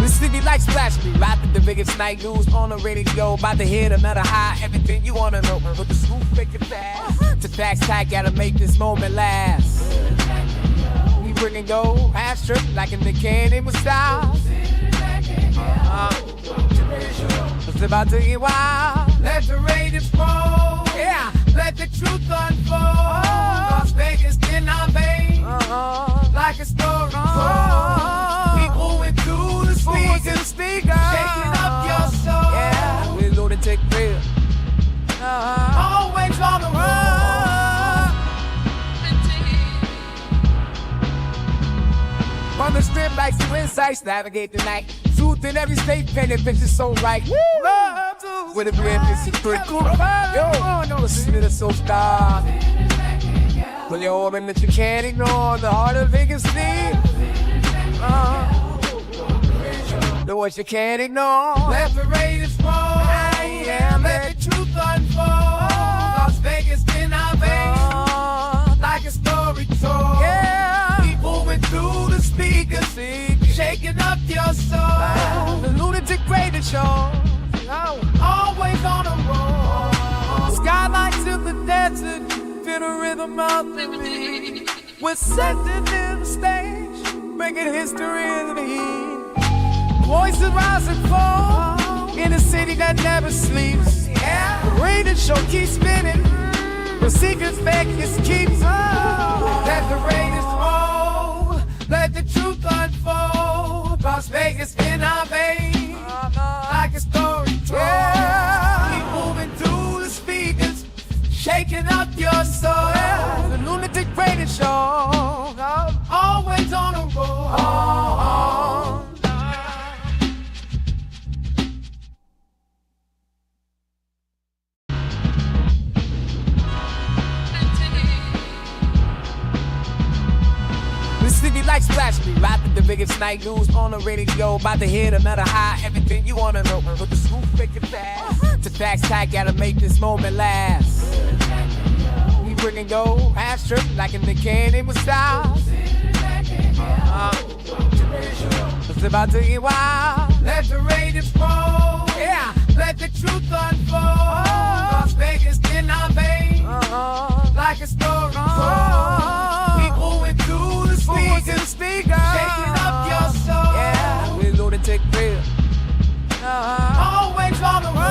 The city like splash me, right with the biggest night news on the radio. About to hit another high, everything you wanna know. But the school make it fast. To facts tight, gotta make this moment last. We bringing go, half strip like in the candy with style. It's about to get wild. Let the Raiders roll. Yeah, let the truth unfold. Las Vegas in our veins, like a story told. People went through the speakers, shaking up your soul. Yeah, we're Lunatik real. Always on the road. On the strip like some insights, navigate the night. Truth in every state, painted bitches so right. Love with a brand new secret. Yo, no, listen to the soul star. Pull your woman that you can't ignore. The heart of Vegas need. The voice you can't ignore. Let the Raiders roll. Yeah, let the truth unfold. Las Vegas in our veins, like a story told. Yeah, people went through the speakers, shaking up your soul. The Lunatik Radio Show, always on the road. Skyline to the desert, feel the rhythm of the beat. We're setting in the stage, making history in the heat. Voices rise and fall in a city that never sleeps. Yeah, the radio show keeps spinning. The secrets Vegas keeps. Let the Raiders roll. Let the truth unfold. Las Vegas in our veins, like a story told. Yeah, keep moving through the speakers, shaking up your soul. The Lunatik Radio Show, always on the road. City like splash me, right with the biggest night news on the radio. About to hit another high, everything you wanna know. But the school make it fast. To facts tight, gotta make this moment last. We bringing go, half strip like in the candy with style. It's about to get wild. Let the Raiders roll. Yeah, let the truth unfold. Las Vegas in our veins, like a story told. People went through the speakers, shaking up your soul. Yeah, we're Lunatik real. Always on the road.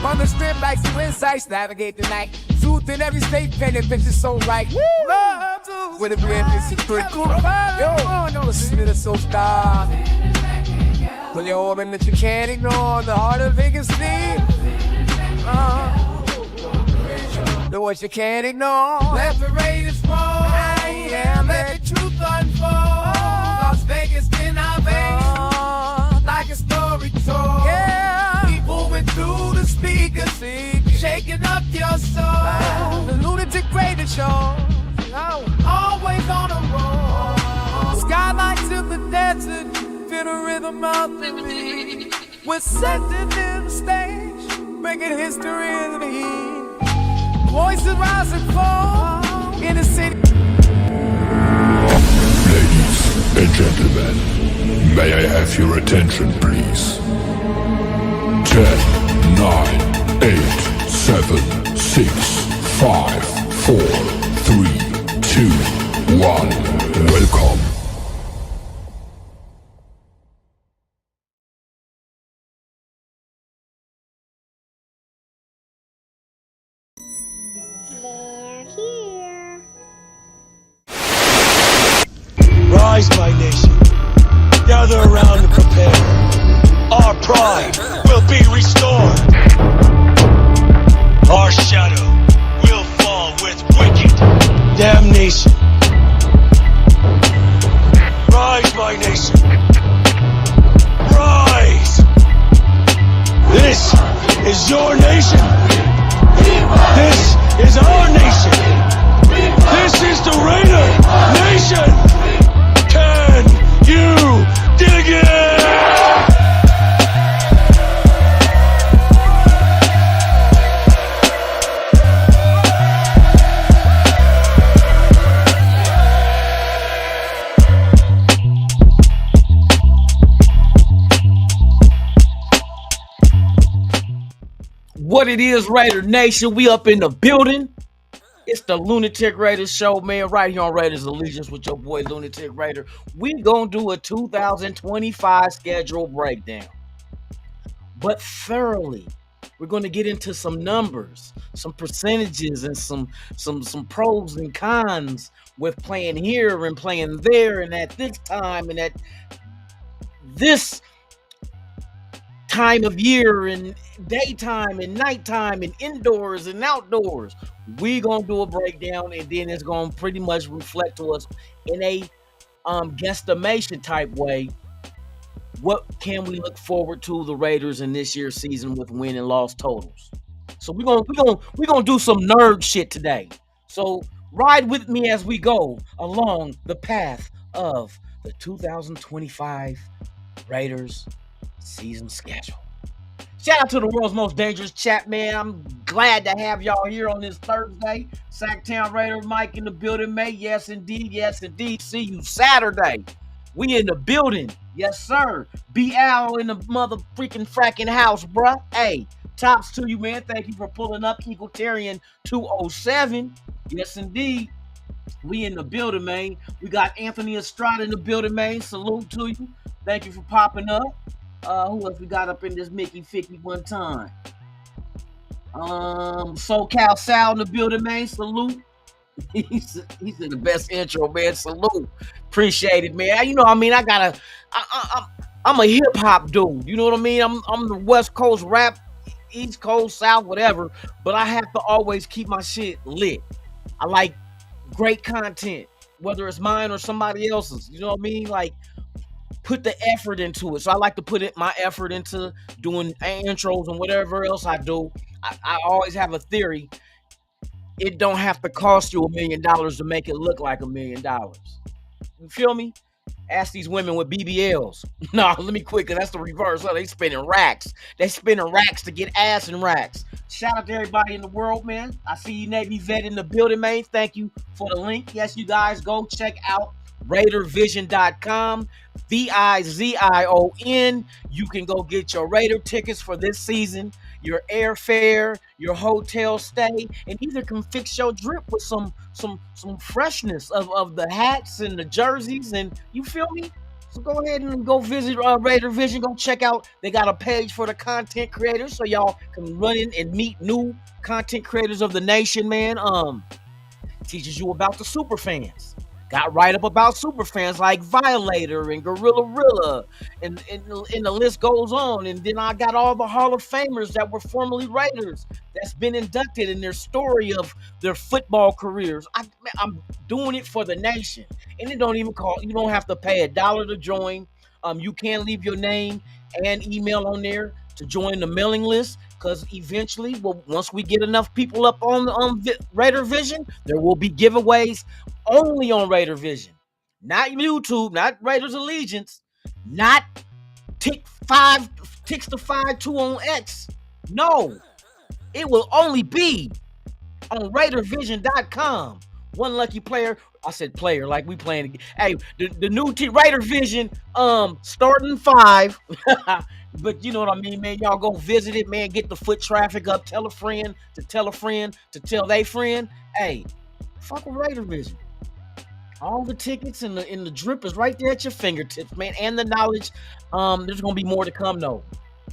On the strip like some insights, navigate the night. Truth in every state, painted bitches so right. Love with a brand new secret. Yo, no, listen to the soul star. Pull your woman that you can't ignore. The heart of Vegas need. The voice you can't ignore. Let the Raiders roll. Yeah, let the truth unfold. Las Vegas in our veins, like a story told. Yeah, people went through the speakers, shaking up your soul. The Lunatik Radio Show, always on the road. Skyline to the desert, feel the rhythm of the beat. We're setting in the stage, making history in the heat. Voices rise and fall in the city. Ladies and gentlemen, may I have your attention, please? 10, 9, 8, 7, 6, 5, 4, 3, 2, 1. Welcome. They're here. Rise, my nation. Gather around and prepare. Our pride will be restored. Our shadow will fall with wicked damnation. Rise, my nation. Rise. This is your nation. This is our nation. This is the Raider Nation. Can you dig it? what it is, Raider Nation. We up in the building. It's the Lunatic Raiders show, man, right here on Raiders Allegiance with your boy Lunatic Raider. We gonna do a 2025 schedule breakdown, but thoroughly. We're gonna get into some numbers, some percentages, and some pros and cons with playing here and playing there, and at this time and at this time of year, and daytime and nighttime, and indoors and outdoors. We gonna do a breakdown, and then it's gonna pretty much reflect to us in a guesstimation type way. What can we look forward to the Raiders in this year's season with win and loss totals? So we're gonna do some nerd shit today. So ride with me as we go along the path of the 2025 Raiders season schedule. Shout out to the world's most dangerous chat, man. I'm glad to have y'all here on this Thursday. Sacktown Raider Mike in the building, mate. Yes, indeed. Yes, indeed. See you Saturday. We in the building. Yes, sir. Be Al in the mother freaking fracking house, bruh. Hey, tops to you, man. Thank you for pulling up Equalitarian 207. Yes, indeed. We in the building, man. We got Anthony Estrada in the building, man. Salute to you. Thank you for popping up. Who else we got up in this Mickey Ficky one time? SoCal Sal in the building, man. Salute. He's in the best intro, man. Salute. Appreciate it, man. You know, I mean, I'm a hip hop dude. You know what I mean? I'm the West Coast rap, East Coast, South, whatever. But I have to always keep my shit lit. I like great content, whether it's mine or somebody else's. You know what I mean? Like, put the effort into it. So I like to put my effort into doing intros and whatever else I do. I always have a theory. It don't have to cost you $1 million to make it look like $1 million. You feel me? Ask these women with BBLs. No, let me quit, because that's the reverse. Oh, they spending racks. They spending racks to get ass and racks. Shout out to everybody in the world, man. I see you Navy vet in the building, man. Thank you for the link. Yes, you guys go check out RAIDERVISION.com. VIZION. You can go get your Raider tickets for this season, your airfare, your hotel stay, and either can fix your drip with some freshness of the hats and the jerseys, and you feel me? So go ahead and go visit Raider Vision. Go check out. They got a page for the content creators, so y'all can run in and meet new content creators of the nation, man. Teaches you about the super fans. Got right up about super fans like Violator and Gorilla Rilla, and the list goes on. And then I got all the Hall of Famers that were formerly Raiders that's been inducted in their story of their football careers. I'm doing it for the nation, and it don't even cost. You don't have to pay $1 to join. You can leave your name and email on there to join the mailing list, because eventually, once we get enough people up on Raider Vision, there will be giveaways only on Raider Vision, not YouTube, not Raiders Allegiance, not Ticks to 52 on X. No, it will only be on RAIDERVISION.com. One lucky player. I said player like we playing. Hey, the new Raider Vision starting 5. But you know what I mean, man. Y'all go visit it, man. Get the foot traffic up. Tell a friend to tell a friend to tell their friend. Hey, fuck with Raider Vision. All the tickets and the drip is right there at your fingertips, man. And the knowledge. There's gonna be more to come though.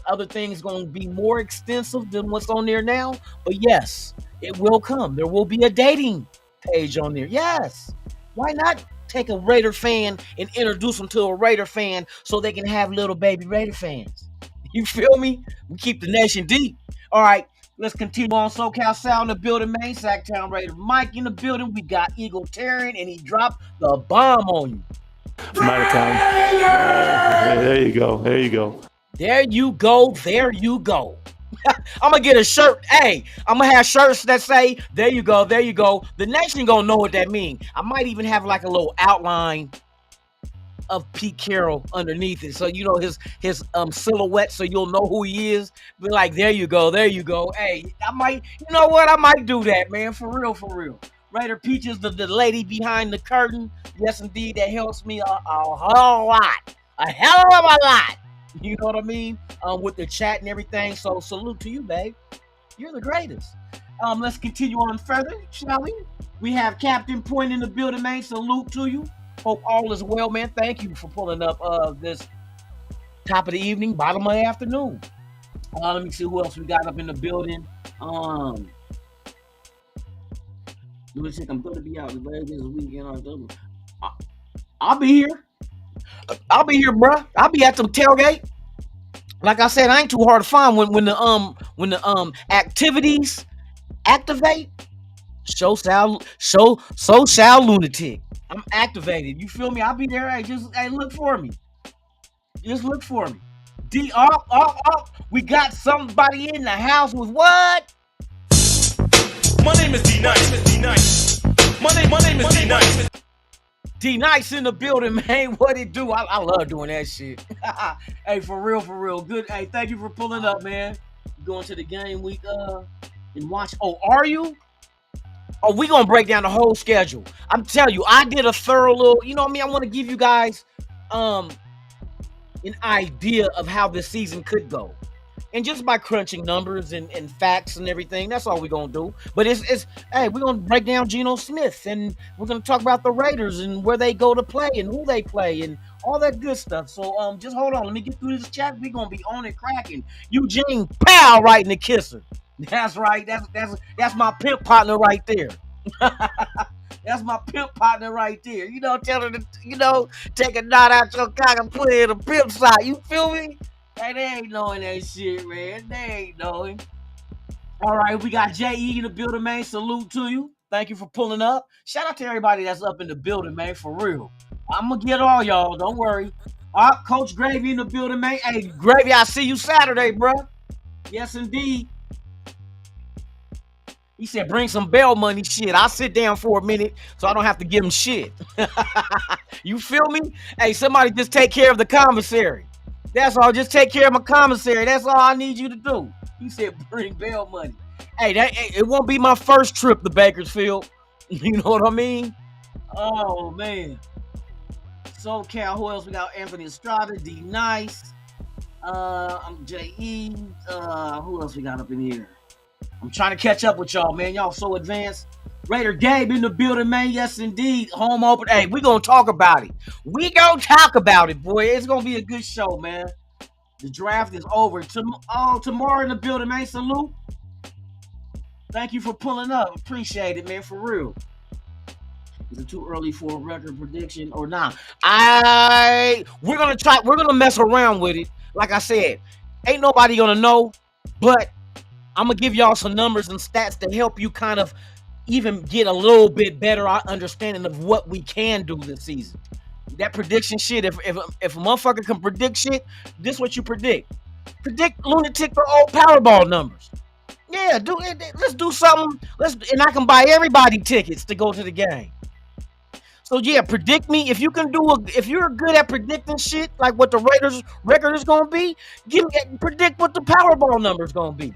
Other things gonna be more extensive than what's on there now. But yes, it will come. There will be a dating page on there. Yes. Why not take a Raider fan and introduce them to a Raider fan so they can have little baby Raider fans? You feel me? We keep the nation deep. All right, let's continue on. SoCal Sal in the building, man. Sacktown Raider Mike in the building. We got Eagletarian, and he dropped the bomb on you. There you go. There you go. There you go. There you go. I'm gonna get a shirt. Hey, I'm gonna have shirts that say, there you go, there you go. The nation gonna know what that means. I might even have like a little outline of Pete Carroll underneath it, so you know his silhouette, so you'll know who he is. Be like, there you go, there you go. Hey, I might, you know what? I might do that, man. For real, for real. Raider Peaches, the lady behind the curtain. Yes, indeed, that helps me a whole lot. A hell of a lot. You know what I mean? With the chat and everything. So salute to you, babe. You're the greatest. Let's continue on further, shall we? We have Captain Point in the building, man. Salute to you. Hope all is well, man. Thank you for pulling up this top of the evening, bottom of the afternoon. Let me see who else we got up in the building. Lunatik, I'm gonna be out in Vegas this weekend. I'll be here. I'll be here, bruh. I'll be at the tailgate. Like I said, I ain't too hard to find when the activities activate. So shall Lunatic. I'm activated. You feel me? I'll be there. Hey, look for me. Just look for me. We got somebody in the house with what? My name is D-Nice. My name is D-Nice. D-Nice in the building, man. What it do? I love doing that shit. Hey, for real. Good. Hey, thank you for pulling up, man. Going to the game week and watch. Oh, are you? Oh, we gonna break down the whole schedule. I'm telling you, I did a thorough little, you know what I mean? I want to give you guys an idea of how this season could go. And just by crunching numbers and facts and everything, that's all we're gonna do. But it's hey, we're gonna break down Geno Smith, and we're gonna talk about the Raiders and where they go to play and who they play and all that good stuff. So just hold on, let me get through this chat. We're gonna be on and cracking. Eugene Powell writing the kisser. That's right. That's my pimp partner right there. That's my pimp partner right there. You know, tell her to, take a knot out your cock and put it in a pimp side. You feel me? Hey, they ain't knowing that shit, man. They ain't knowing. All right, we got J.E. in the building, man. Salute to you. Thank you for pulling up. Shout out to everybody that's up in the building, man, for real. I'm going to get all y'all. Don't worry. All right, Coach Gravy in the building, man. Hey, Gravy, I see you Saturday, bro. Yes, indeed. He said, bring some bail money. Shit, I'll sit down for a minute so I don't have to give him shit. You feel me? Hey, somebody just take care of the commissary. That's all. Just take care of my commissary. That's all I need you to do. He said, bring bail money. Hey, it won't be my first trip to Bakersfield. You know what I mean? Oh, man. SoCal, who else we got? Anthony Estrada, D Nice. I'm J.E. Who else we got up in here? I'm trying to catch up with y'all, man. Y'all so advanced. Raider Gabe in the building, man. Yes, indeed. Home open. Hey, we going to talk about it. We going to talk about it, boy. It's going to be a good show, man. The draft is over. Tomorrow in the building, man. Salute. Thank you for pulling up. Appreciate it, man. For real. Is it too early for a record prediction or not? We're going to mess around with it. Like I said, ain't nobody going to know, but I'm going to give y'all some numbers and stats to help you kind of even get a little bit better understanding of what we can do this season. That prediction shit, if a motherfucker can predict shit, this is what you predict. Predict Lunatic for old Powerball numbers. Yeah, do it. Let's do something. And I can buy everybody tickets to go to the game. So yeah, predict me. If you're good at predicting shit, like what the Raiders record is gonna be, predict what the Powerball number is gonna be.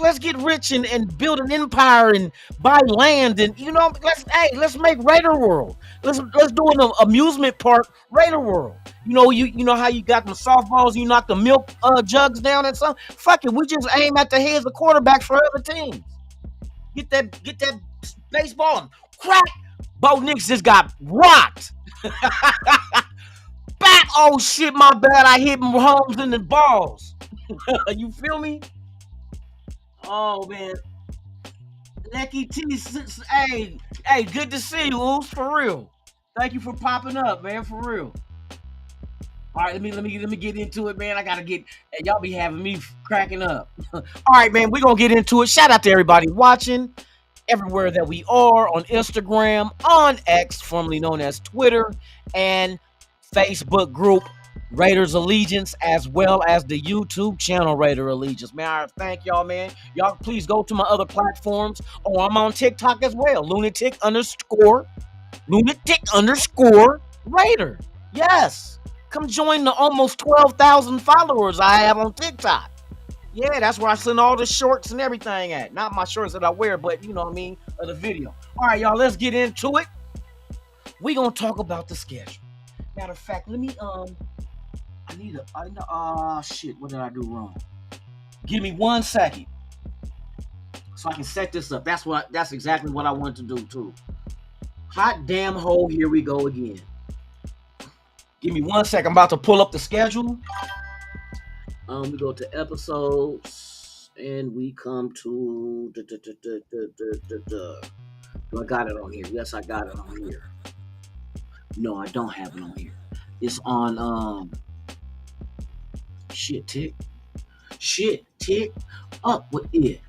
Let's get rich and build an empire and buy land and let's make Raider World. Let's do an amusement park Raider World. You know how you got them softballs, you knock the milk jugs down and something. Fuck it, we just aim at the heads of quarterbacks for other teams. Get that baseball and crack. Bo Nix just got rocked. Back. Oh shit, my bad. I hit Mahomes in the balls. You feel me? Oh man, Lecky T, hey, good to see you, Ooze, for real. Thank you for popping up, man, for real. All right, let me get into it, man. I gotta get. Hey, y'all be having me cracking up. All right, man, we're gonna get into it. Shout out to everybody watching everywhere that we are on Instagram, on X, formerly known as Twitter, and Facebook group Raiders Allegiance, as well as the YouTube channel Raider Allegiance. Man, I thank y'all, man. Y'all please go to my other platforms. Oh, I'm on TikTok as well. Lunatic _ Raider. Yes. Come join the almost 12,000 followers I have on TikTok. Yeah, that's where I send all the shorts and everything at. Not my shorts that I wear, but you know what I mean, of the video. All right, y'all, let's get into it. We're going to talk about the schedule. Matter of fact, let me, shit, what did I do wrong? Give me 1 second. so I can set this up. That's exactly what I want to do too. Hot damn hole, here we go again. Give me 1 second. I'm about to pull up the schedule. We go to episodes and we come to do I got it on here? Yes, I got it on here. No, I don't have it on here. It's on shit tick up with it.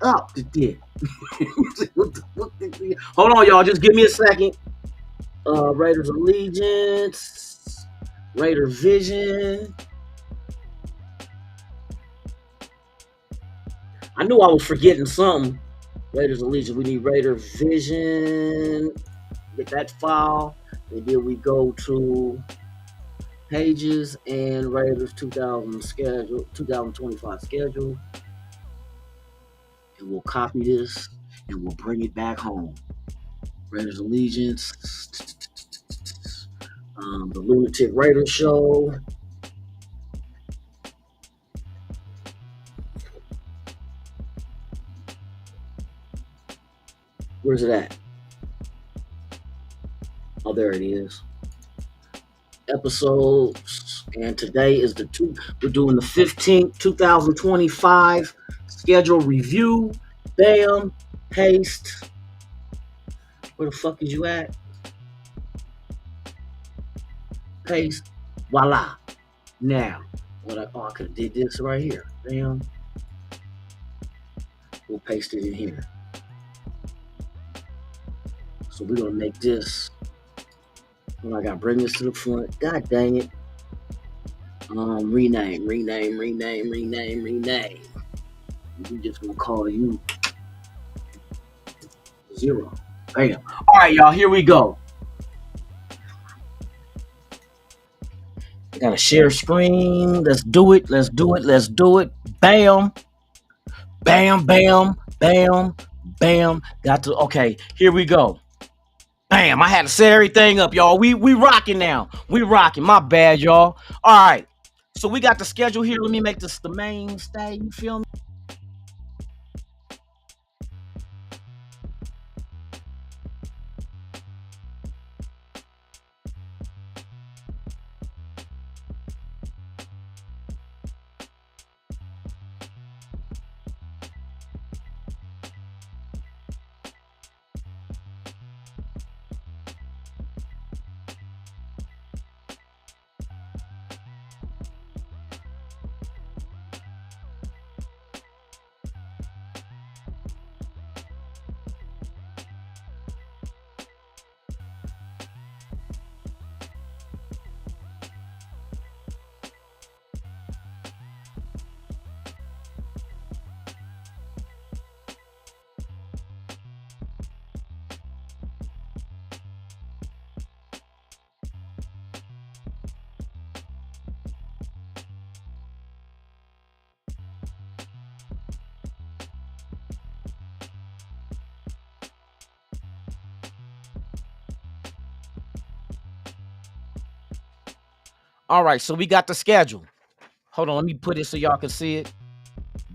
Up to it. Hold on, y'all. Just give me a second. Raiders Allegiance, Raider Vision. I knew I was forgetting something. Raiders Allegiance. We need Raider Vision. Get that file. And then we go to pages and Raiders 2025 schedule. And we'll copy this and we'll bring it back home. Raiders Allegiance, the Lunatic Raider Show. Where's it at? Oh, there it is. Episodes, and today is we're doing the 15th, 2025 schedule review. Bam, paste. Where the fuck is you at? Paste. Voila. Now, I could have did this right here. Bam. We'll paste it in here. So we're gonna make this. I gotta bring this to the front. God dang it. Rename. We're just gonna call you 0. Bam. All right, y'all. Here we go. I gotta share screen. Let's do it. Bam. Bam. Okay. Here we go. Bam, I had to set everything up, y'all. We rocking now. We rocking. My bad, y'all. All right. So we got the schedule here. Let me make this the mainstay. You feel me? All right, so we got the schedule. Hold on, let me put it so y'all can see it.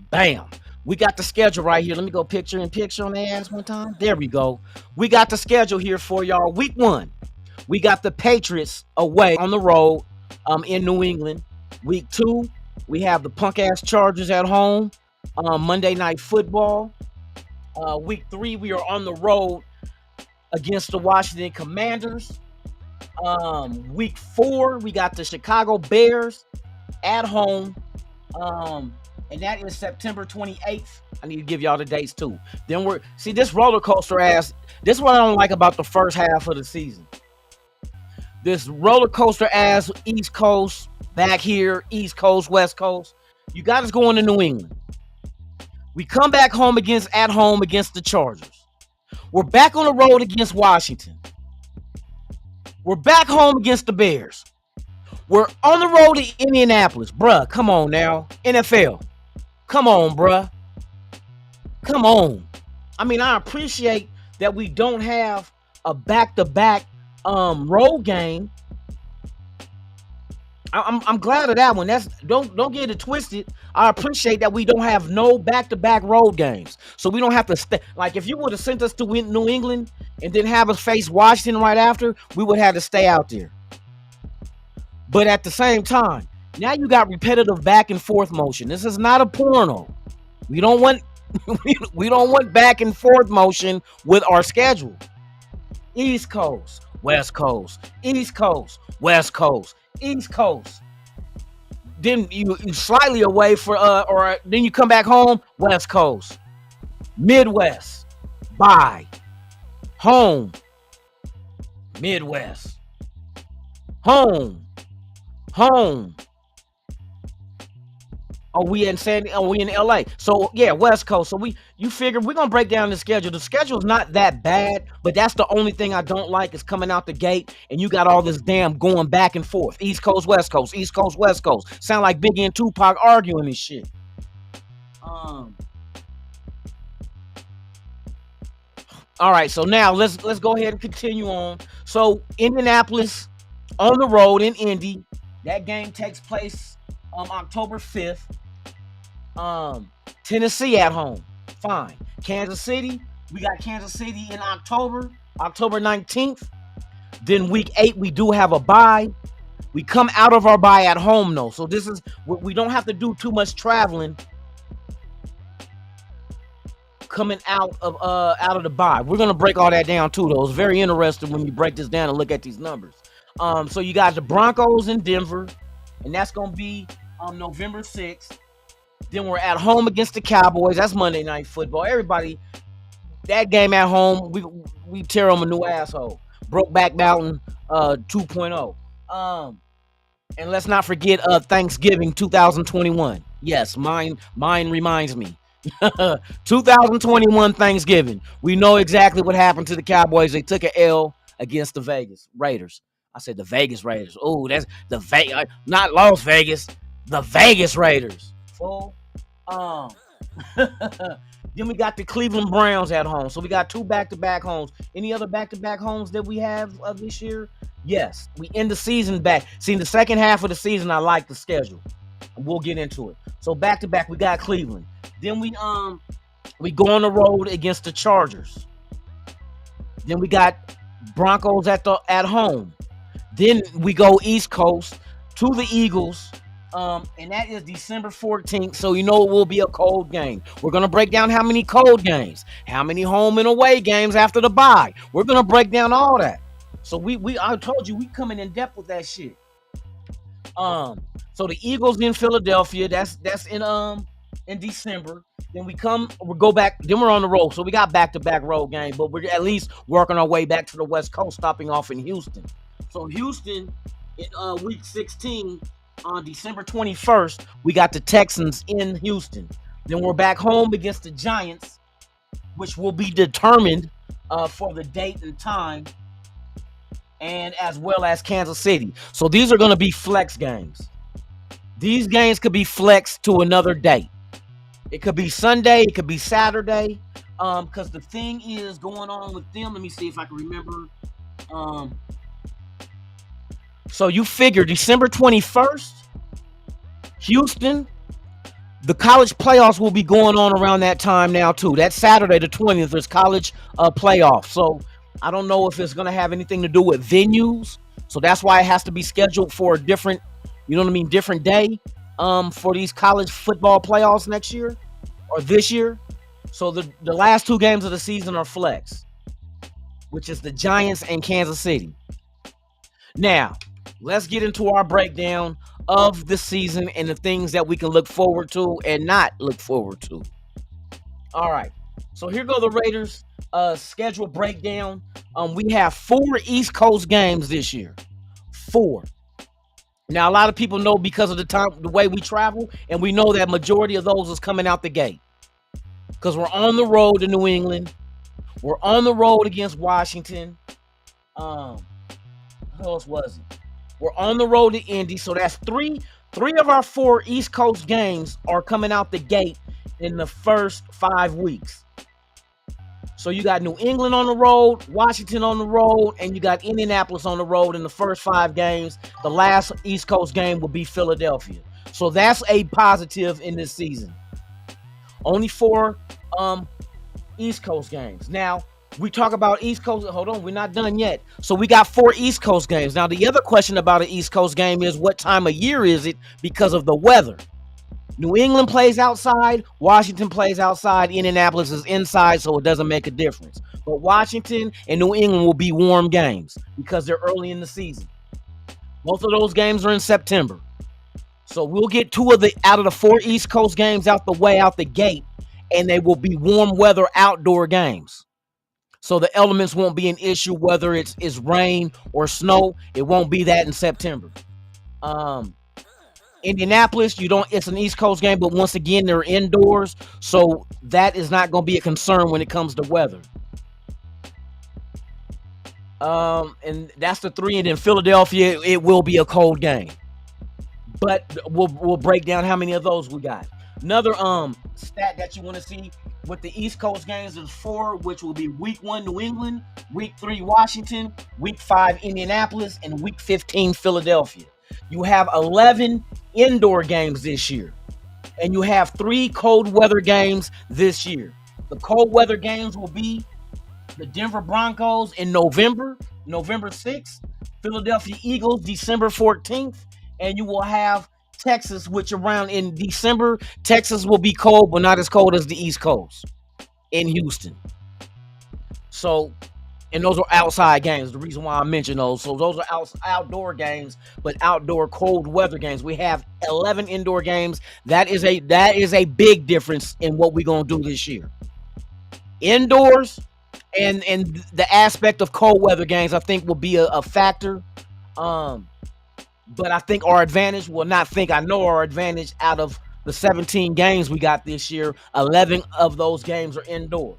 Bam. We got the schedule right here. Let me go picture in picture on the ass one time. There we go. We got the schedule here for y'all. Week 1, we got the Patriots away on the road in New England. Week 2, we have the punk ass Chargers at home. Monday Night Football. Week 3, we are on the road against the Washington Commanders. Week 4, we got the Chicago Bears at home. And that is September 28th. I need to give y'all the dates too. Then this roller coaster ass. This is what I don't like about the first half of the season. This roller coaster ass East Coast, back here, East Coast, West Coast. You got us going to New England. We come back home at home against the Chargers. We're back on the road against Washington. We're back home against the Bears. We're on the road to Indianapolis. Bruh, come on now. NFL. Come on, bruh. Come on. I mean, I appreciate that we don't have a back-to-back road game. I'm glad of that one. That's don't get it twisted. I appreciate that we don't have no back-to-back road games, so we don't have to stay. Like if you would have sent us to New England and then have us face Washington right after, we would have to stay out there. But at the same time, now you got repetitive back and forth motion. This is not a porno. We don't want we don't want back and forth motion with our schedule. East Coast, West Coast, East Coast, West Coast, East Coast. Then you slightly away for or then you come back home, West Coast, Midwest, bye, home, Midwest, home. We in LA. So yeah, West Coast. So you figure we're gonna break down the schedule. The schedule's not that bad, but that's the only thing I don't like is coming out the gate and you got all this damn going back and forth. East Coast, West Coast, East Coast, West Coast. Sound like Biggie and Tupac arguing this shit. All right, so now let's go ahead and continue on. So Indianapolis on the road in Indy. That game takes place October 5th. Tennessee at home. Fine. Kansas City. We got Kansas City in October 19th. Then week 8, we do have a bye. We come out of our bye at home though. So this is we don't have to do too much traveling coming out of the bye. We're gonna break all that down too though. It's very interesting when you break this down and look at these numbers. So you got the Broncos in Denver, and that's gonna be November 6th. Then we're at home against the Cowboys. That's Monday Night Football. Everybody, that game at home, we tear them a new asshole. Brokeback Mountain 2.0. And let's not forget Thanksgiving 2021. Yes, mine reminds me. 2021 Thanksgiving. We know exactly what happened to the Cowboys. They took an L against the Vegas Raiders. I said the Vegas Raiders. Oh, that's the not Las Vegas, the Vegas Raiders. Full. Then we got the Cleveland Browns at home. So we got 2 back-to-back homes. Any other back-to-back homes that we have this year? Yes. We end the season back. See, in the second half of the season, I like the schedule. We'll get into it. So back-to-back, we got Cleveland. Then we go on the road against the Chargers. Then we got Broncos at home. Then we go East Coast to the Eagles, and that is December 14th, so you know it will be a cold game. We're going to break down how many cold games, how many home and away games after the bye. We're going to break down all that. So I told you, we coming in depth with that shit. So the Eagles in Philadelphia, that's in December. Then we go back, then we're on the road. So we got back-to-back road game, but we're at least working our way back to the West Coast, stopping off in Houston. So Houston, in week 16, on December 21st, we got the Texans in Houston. Then we're back home against the Giants, which will be determined for the date and time, and as well as Kansas City. So these are going to be flex games. These games could be flexed to another date. It could be Sunday, it could be Saturday, because the thing is going on with them. Let me see if I can remember. So you figure December 21st, Houston, the college playoffs will be going on around that time now too. That Saturday, the 20th, there's college playoffs. So I don't know if it's going to have anything to do with venues. So that's why it has to be scheduled for a different, different day for these college football playoffs next year or this year. So the last 2 games of the season are flex, which is the Giants and Kansas City. Now, let's get into our breakdown of the season and the things that we can look forward to and not look forward to. All right. So here go the Raiders schedule breakdown. We have 4 East Coast games this year. 4. Now, a lot of people know because of the way we travel, and we know that majority of those is coming out the gate. Because we're on the road to New England. We're on the road against Washington. Who else was it? We're on the road to Indy. So that's 3 of our 4 East Coast games are coming out the gate in the first 5 weeks. So you got New England on the road, Washington on the road, and you got Indianapolis on the road in the first 5 games. The last East Coast game will be Philadelphia. So that's a positive in this season. Only 4 East Coast games. Now, we talk about East Coast. Hold on, we're not done yet. So we got 4 East Coast games. Now, the other question about an East Coast game is what time of year is it because of the weather? New England plays outside, Washington plays outside, Indianapolis is inside, so it doesn't make a difference. But Washington and New England will be warm games because they're early in the season. Both of those games are in September. So we'll get 2 out of the 4 East Coast games out the way, out the gate, and they will be warm weather outdoor games. So the elements won't be an issue, whether it's rain or snow. It won't be that in September. Indianapolis, it's an East Coast game, but once again, they're indoors, so that is not going to be a concern when it comes to weather. And that's the 3, and then Philadelphia, it will be a cold game. But we'll break down how many of those we got. Another stat that you want to see with the East Coast games is 4, which will be week 1 New England, week 3 Washington, week 5 Indianapolis, and week 15 Philadelphia. You have 11 indoor games this year, and you have 3 cold weather games this year. The cold weather games will be the Denver Broncos in November 6th, Philadelphia Eagles December 14th, and you will have Texas, which around in December. Texas will be cold, but not as cold as the East Coast in Houston. So, and those are outside games. The reason why I mentioned those. So those are outdoor games, but outdoor cold weather games. We have 11 indoor games. That is a big difference in what we're gonna do this year. Indoors and the aspect of cold weather games, I think, will be a factor. But I think our advantage, I know our advantage out of the 17 games we got this year, 11 of those games are indoors.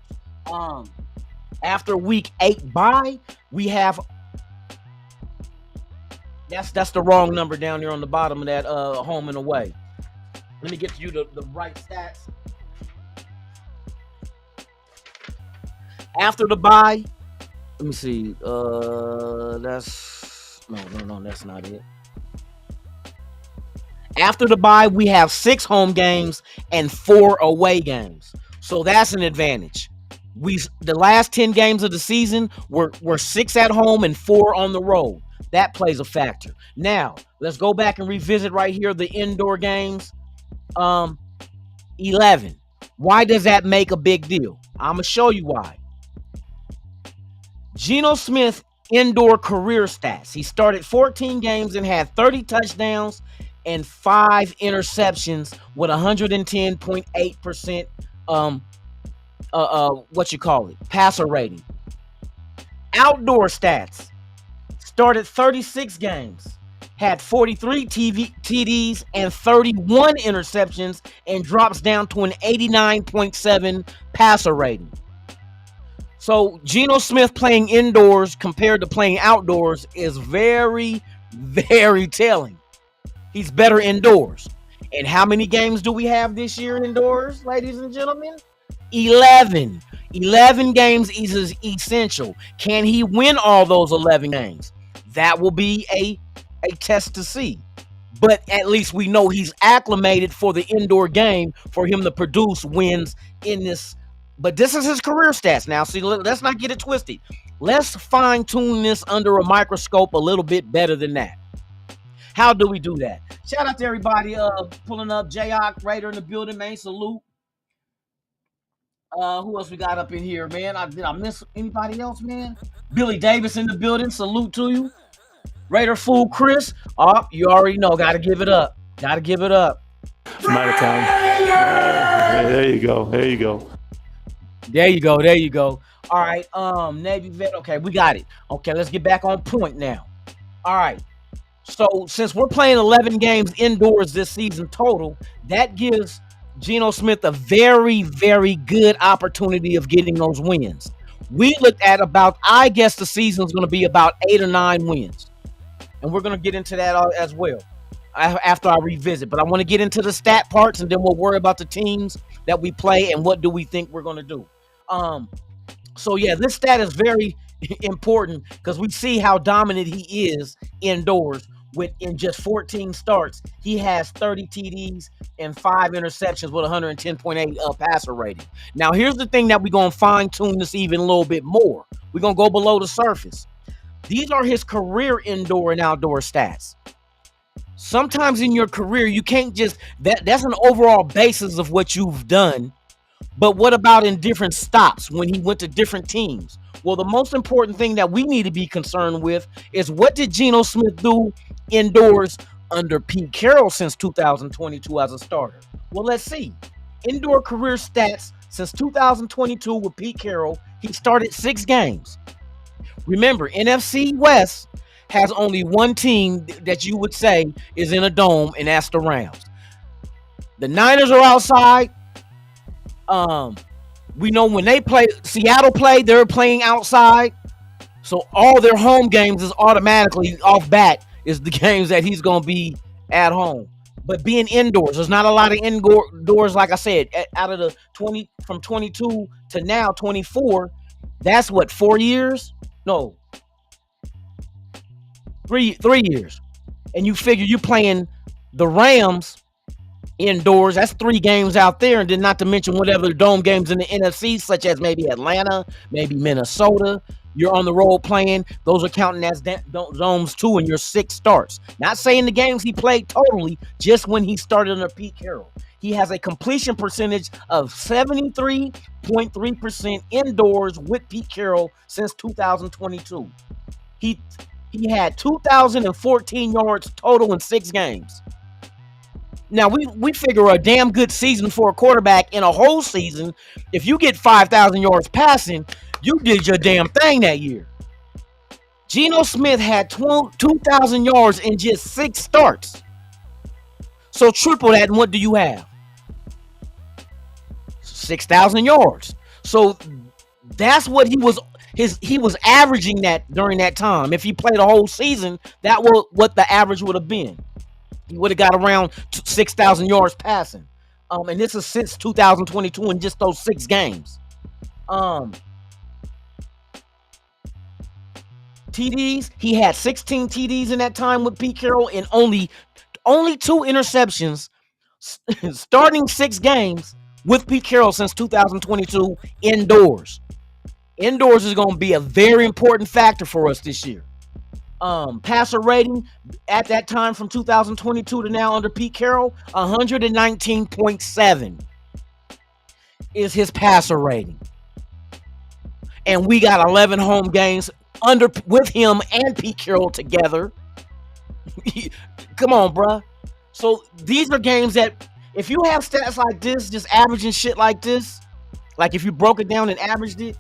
After week 8 bye, we have, that's the wrong number down there on the bottom of that home and away. Let me get you the right stats. After the bye, let me see. That's not it. After the bye, we have 6 home games and 4 away games. So that's an advantage. The last 10 games of the season were 6 at home and 4 on the road. That plays a factor. Now, let's go back and revisit right here the indoor games. 11. Why does that make a big deal? I'm going to show you why. Geno Smith indoor career stats. He started 14 games and had 30 touchdowns and 5 interceptions with 110.8% passer rating. Outdoor stats. Started 36 games, had 43 TDs and 31 interceptions, and drops down to an 89.7 passer rating. So Geno Smith playing indoors compared to playing outdoors is very, very telling. He's better indoors. And how many games do we have this year indoors, ladies and gentlemen? 11. 11 games is essential. Can he win all those 11 games? That will be a test to see. But at least we know he's acclimated for the indoor game for him to produce wins in this. But this is his career stats now. See, let's not get it twisted. Let's fine-tune this under a microscope a little bit better than that. How do we do that? Shout out to everybody pulling up. J-Ock, Raider in the building, man. Salute. Who else we got up in here, man? Did I miss anybody else, man? Billy Davis in the building. Salute to you. Raider Fool Chris. Oh, you already know. Got to give it up. Got to give it up. I'm out of time. There you go. There you go. There you go. There you go. All right. Navy vet. Okay, we got it. Okay, let's get back on point now. All right. So since we're playing 11 games indoors this season total, that gives Geno Smith a very, very good opportunity of getting those wins. We looked at I guess the season's going to be about 8 or 9 wins. And we're going to get into that as well after I revisit. But I want to get into the stat parts, and then we'll worry about the teams that we play and what do we think we're going to do. So yeah, this stat is very important because we see how dominant he is indoors. With in just 14 starts, he has 30 TDs and 5 interceptions with 110.8 passer rating. Now, here's the thing that we're gonna fine tune this even a little bit more. We're gonna go below the surface. These are his career indoor and outdoor stats. Sometimes in your career, you can't just that's an overall basis of what you've done. But what about in different stops when he went to different teams? Well, the most important thing that we need to be concerned with is what did Geno Smith do indoors under Pete Carroll since 2022 as a starter? Well, let's see. Indoor career stats since 2022 with Pete Carroll, he started 6 games. Remember, NFC West has only one team that you would say is in a dome, and that's the Rams. The Niners are outside. We know when they play, Seattle play, they're playing outside. So all their home games is automatically off bat is the games that he's going to be at home. But being indoors, there's not a lot of indoors, like I said, out of the 20, from 22 to now 24, that's what, 4 years? No, 3 years. And you figure you're playing the Rams indoors, that's 3 games out there, and then not to mention whatever dome games in the NFC, such as maybe Atlanta, maybe Minnesota. You're on the road playing. Those are counting as domes too, and your 6 starts. Not saying the games he played totally, just when he started under Pete Carroll. He has a completion percentage of 73.3% indoors with Pete Carroll since 2022. He had 2,014 yards total in 6 games. Now, we figure a damn good season for a quarterback in a whole season. If you get 5,000 yards passing, you did your damn thing that year. Geno Smith had 2,000 yards in just 6 starts. So triple that, and what do you have? 6,000 yards. So that's what he was averaging that during that time. If he played a whole season, that was what the average would have been. He would have got around 6,000 yards passing. And this is since 2022 in just those 6 games. TDs, he had 16 TDs in that time with Pete Carroll and only 2 interceptions starting 6 games with Pete Carroll since 2022 indoors. Indoors is going to be a very important factor for us this year. Passer rating at that time from 2022 to now under Pete Carroll, 119.7 is his passer rating. And we got 11 home games with him and Pete Carroll together. Come on, bruh. So these are games that if you have stats like this, just averaging shit like this, like if you broke it down and averaged it,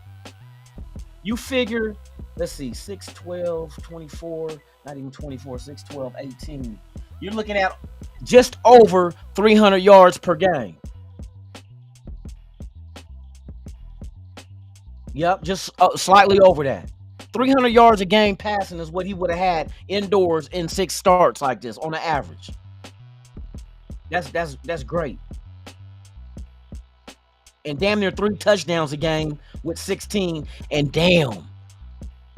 you figure, let's see, 6, 12, 24, not even 24, 6, 12, 18. You're looking at just over 300 yards per game. Yep, just slightly over that. 300 yards a game passing is what he would have had indoors in 6 starts like this on the average. That's great. And damn near 3 touchdowns a game with 16, and damn,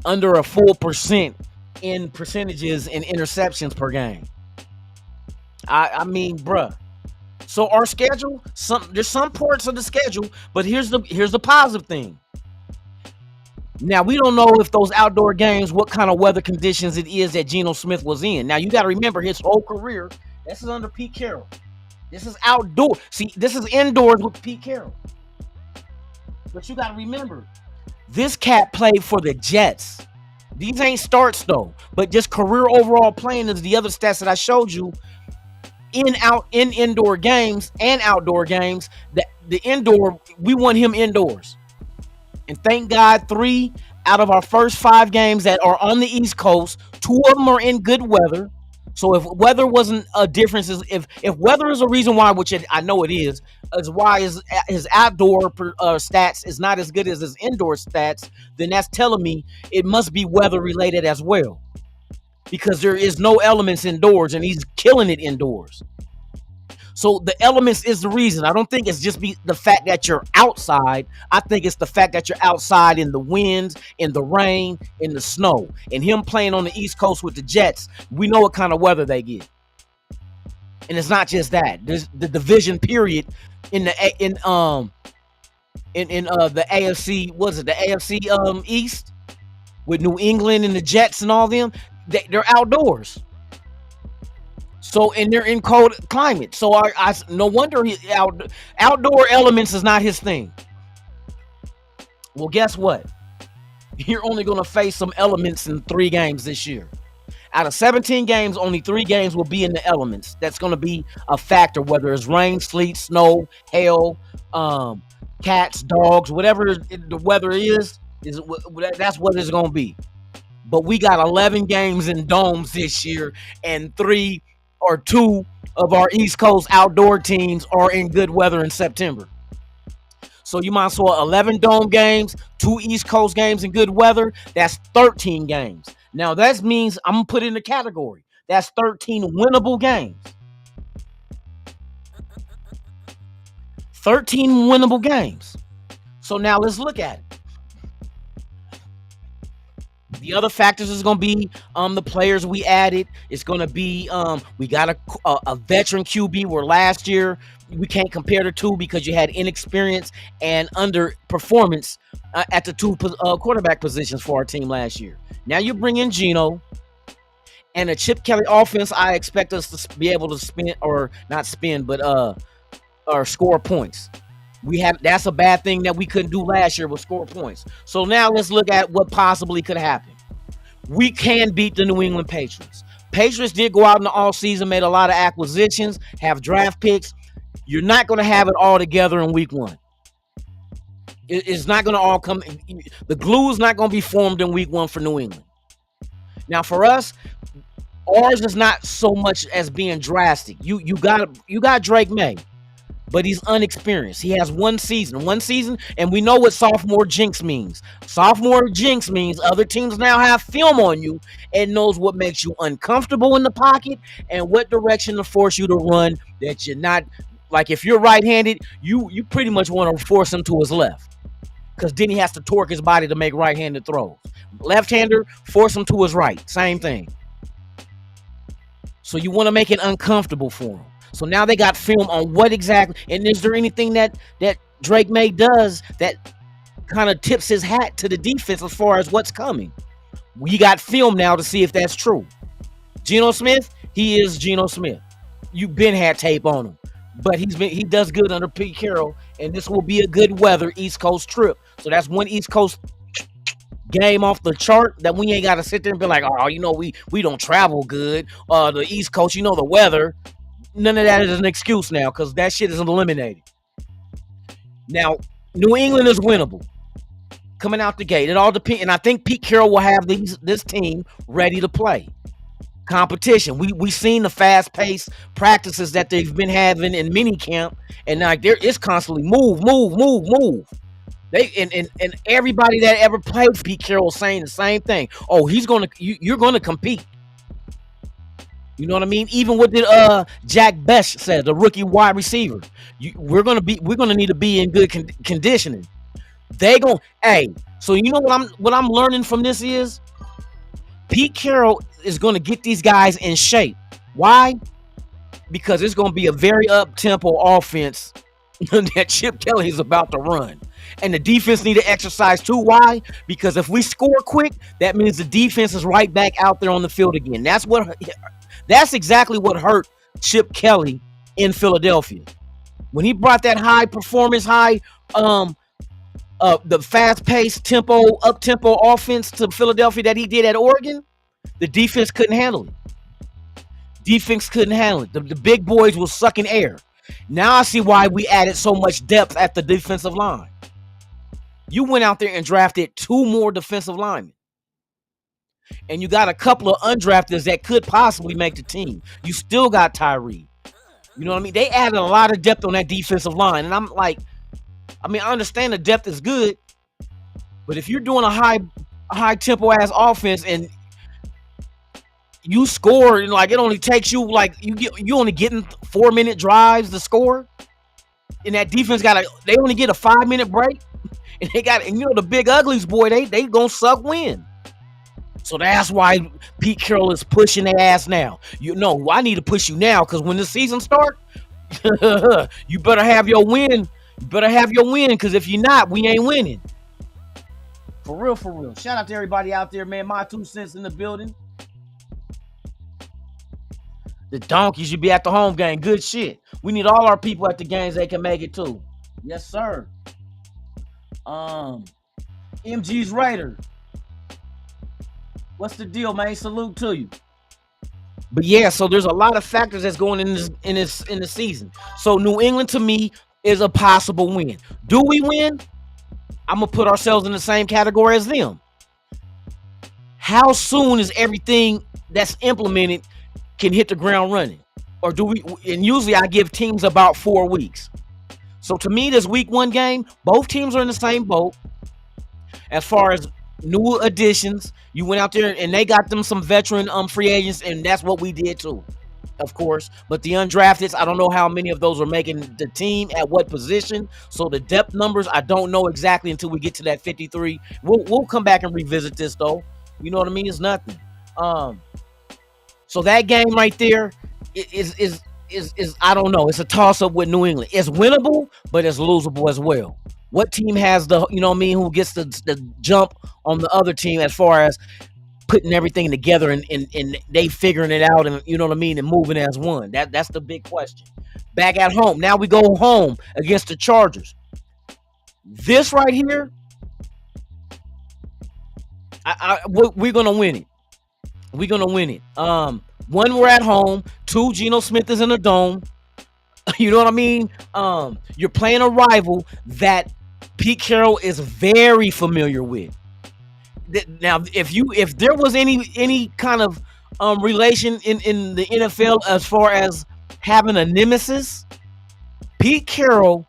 under a full percent in percentages and interceptions per game. I mean, bruh. So our schedule, there's some parts of the schedule, but here's the positive thing. Now, we don't know if those outdoor games, what kind of weather conditions it is that Geno Smith was in. Now, you got to remember his whole career, this is under Pete Carroll. This is outdoor. See, this is indoors with Pete Carroll. But you got to remember, this cat played for the Jets. These ain't starts, though. But just career overall playing is the other stats that I showed you in indoor games and outdoor games. That the indoor, we want him indoors. And thank God 3 out of our first 5 games that are on the East Coast, 2 of them are in good weather. So if weather wasn't a difference, if weather is a reason why, which I know it is why his outdoor stats is not as good as his indoor stats, then that's telling me it must be weather related as well. Because there is no elements indoors and he's killing it indoors. So the elements is the reason. I don't think it's just be the fact that you're outside. I think it's the fact that you're outside in the winds, in the rain, in the snow. And him playing on the East Coast with the Jets, we know what kind of weather they get. And it's not just that. There's the division period in the AFC. Was it the AFC East with New England and the Jets and all them? They're outdoors. So, and they're in cold climate. So I no wonder outdoor elements is not his thing. Well, guess what? You're only going to face some elements in 3 games this year. Out of 17 games, only 3 games will be in the elements. That's going to be a factor, whether it's rain, sleet, snow, hail, cats, dogs, whatever the weather is that's what it's going to be. But we got 11 games in domes this year, and 3 or 2 of our East Coast outdoor teams are in good weather in September. So you might as well 11 dome games, 2 East Coast games in good weather. That's 13 games. Now that means I'm going to put in the category. That's 13 winnable games. 13 winnable games. So now let's look at it. The other factors is going to be the players we added. It's going to be we got a veteran QB where last year we can't compare the two because you had inexperience and underperformance at the 2 quarterback positions for our team last year. Now you bring in Geno and a Chip Kelly offense. I expect us to be able to spin or not spin, but or score points. That's a bad thing that we couldn't do last year, was score points. So now let's look at what possibly could happen. We can beat the New England Patriots. Patriots did go out in the offseason, made a lot of acquisitions, have draft picks. You're not going to have it all together in week 1. It's not going to all come. The glue is not going to be formed in week 1 for New England. Now for us, ours is not so much as being drastic. You got Drake May, but he's unexperienced. He has one season, and we know what sophomore jinx means. Sophomore jinx means other teams now have film on you and knows what makes you uncomfortable in the pocket and what direction to force you to run that you're not. Like if you're right-handed, you pretty much want to force him to his left, because then he has to torque his body to make right-handed throws. Left-hander, force him to his right. Same thing. So you want to make it uncomfortable for him. So now they got film on what exactly, and is there anything that Drake May does that kind of tips his hat to the defense as far as what's coming? We got film now to see if that's true. Geno Smith, he is Geno Smith. You've been had tape on him, but he does good under Pete Carroll, and this will be a good weather East Coast trip. So that's one East Coast game off the chart that we ain't got to sit there and be like, oh, we don't travel good. The East Coast, the weather. None of that is an excuse now, because that shit is eliminated. Now, New England is winnable coming out the gate. It all depends, and I think Pete Carroll will have this team ready to play. Competition. We seen the fast-paced practices that they've been having in mini camp, and like it's constantly move. They and everybody that ever played Pete Carroll saying the same thing. Oh, you're gonna compete. You know what I mean? Even what did Jack Best said, the rookie wide receiver. We're gonna need to be in good conditioning. So you know what I'm learning from this is Pete Carroll is gonna get these guys in shape. Why? Because it's gonna be a very up-tempo offense that Chip Kelly is about to run. And the defense need to exercise too. Why? Because if we score quick, that means the defense is right back out there on the field again. That's exactly what hurt Chip Kelly in Philadelphia. When he brought that high performance, the fast-paced up-tempo offense to Philadelphia that he did at Oregon, the defense couldn't handle it. The big boys were sucking air. Now I see why we added so much depth at the defensive line. You went out there and drafted 2 more defensive linemen. And you got a couple of undrafteds that could possibly make the team. You still got Tyree. You know what I mean? They added a lot of depth on that defensive line. And I'm like, I understand the depth is good, but if you're doing a high tempo ass offense and you score and like it only takes you like you only getting 4-minute drives to score, and that defense they only get a 5-minute break, and the big uglies, boy, they gonna suck wind. So that's why Pete Carroll is pushing their ass now. I need to push you now because when the season starts, you better have your win. You better have your win because if you're not, we ain't winning. For real, for real. Shout out to everybody out there, man. My 2 cents in the building. The donkeys should be at the home game. Good shit. We need all our people at the games they can make it too. Yes, sir. MG's Raider. What's the deal, man? Salute to you. But yeah, so there's a lot of factors that's going in the season. So New England to me is a possible win. Do we win? I'm gonna put ourselves in the same category as them. How soon is everything that's implemented can hit the ground running? Or do we? And usually I give teams about 4 weeks. So to me, this week 1 game, both teams are in the same boat. As far as new additions, you went out there and they got them some veteran free agents, and that's what we did too, of course. But the undrafted, I don't know how many of those are making the team at what position. So the depth numbers, I don't know exactly until we get to that 53. We'll come back and revisit this though. You know what I mean? It's nothing. So that game right there is I don't know. It's a toss up with New England. It's winnable, but it's losable as well. What team has who gets the jump on the other team as far as putting everything together and they figuring it out and and moving as one? That's the big question. Back at home. Now we go home against the Chargers. This right here, we're gonna win it. We're gonna win it. 1, we're at home. 2, Geno Smith is in the dome. You know what I mean? You're playing a rival that Pete Carroll is very familiar with. Now, if there was any kind of relation in the NFL as far as having a nemesis, Pete Carroll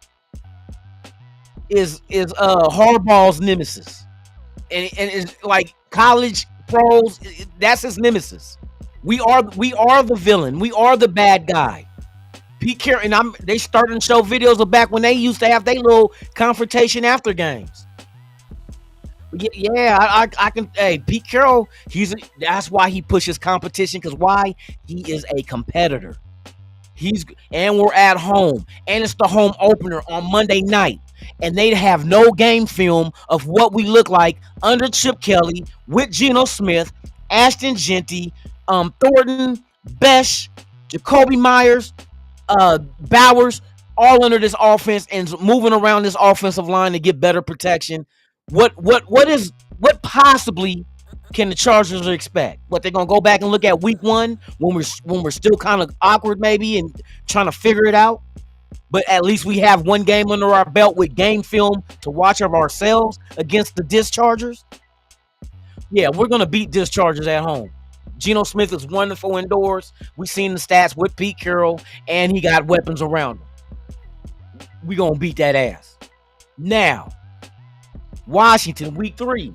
is Harbaugh's nemesis, and it's like college pros. That's his nemesis. We are the villain. We are the bad guy. Pete Carroll, and they starting to show videos of back when they used to have their little confrontation after games. Yeah, I can. Hey, Pete Carroll, that's why he pushes competition, because why? He is a competitor. And we're at home, and it's the home opener on Monday night, and they have no game film of what we look like under Chip Kelly with Geno Smith, Ashton Genty, Thornton, Besh, Jacoby Myers, Bowers, all under this offense and moving around this offensive line to get better protection. What possibly can the Chargers expect? What, they're gonna go back and look at week 1 when we're still kind of awkward maybe and trying to figure it out? But at least we have 1 game under our belt with game film to watch of ourselves against the Dischargers. Yeah, we're gonna beat Dischargers at home. Geno Smith is wonderful indoors. We've seen the stats with Pete Carroll, and he got weapons around him. We're going to beat that ass. Now, Washington, week 3.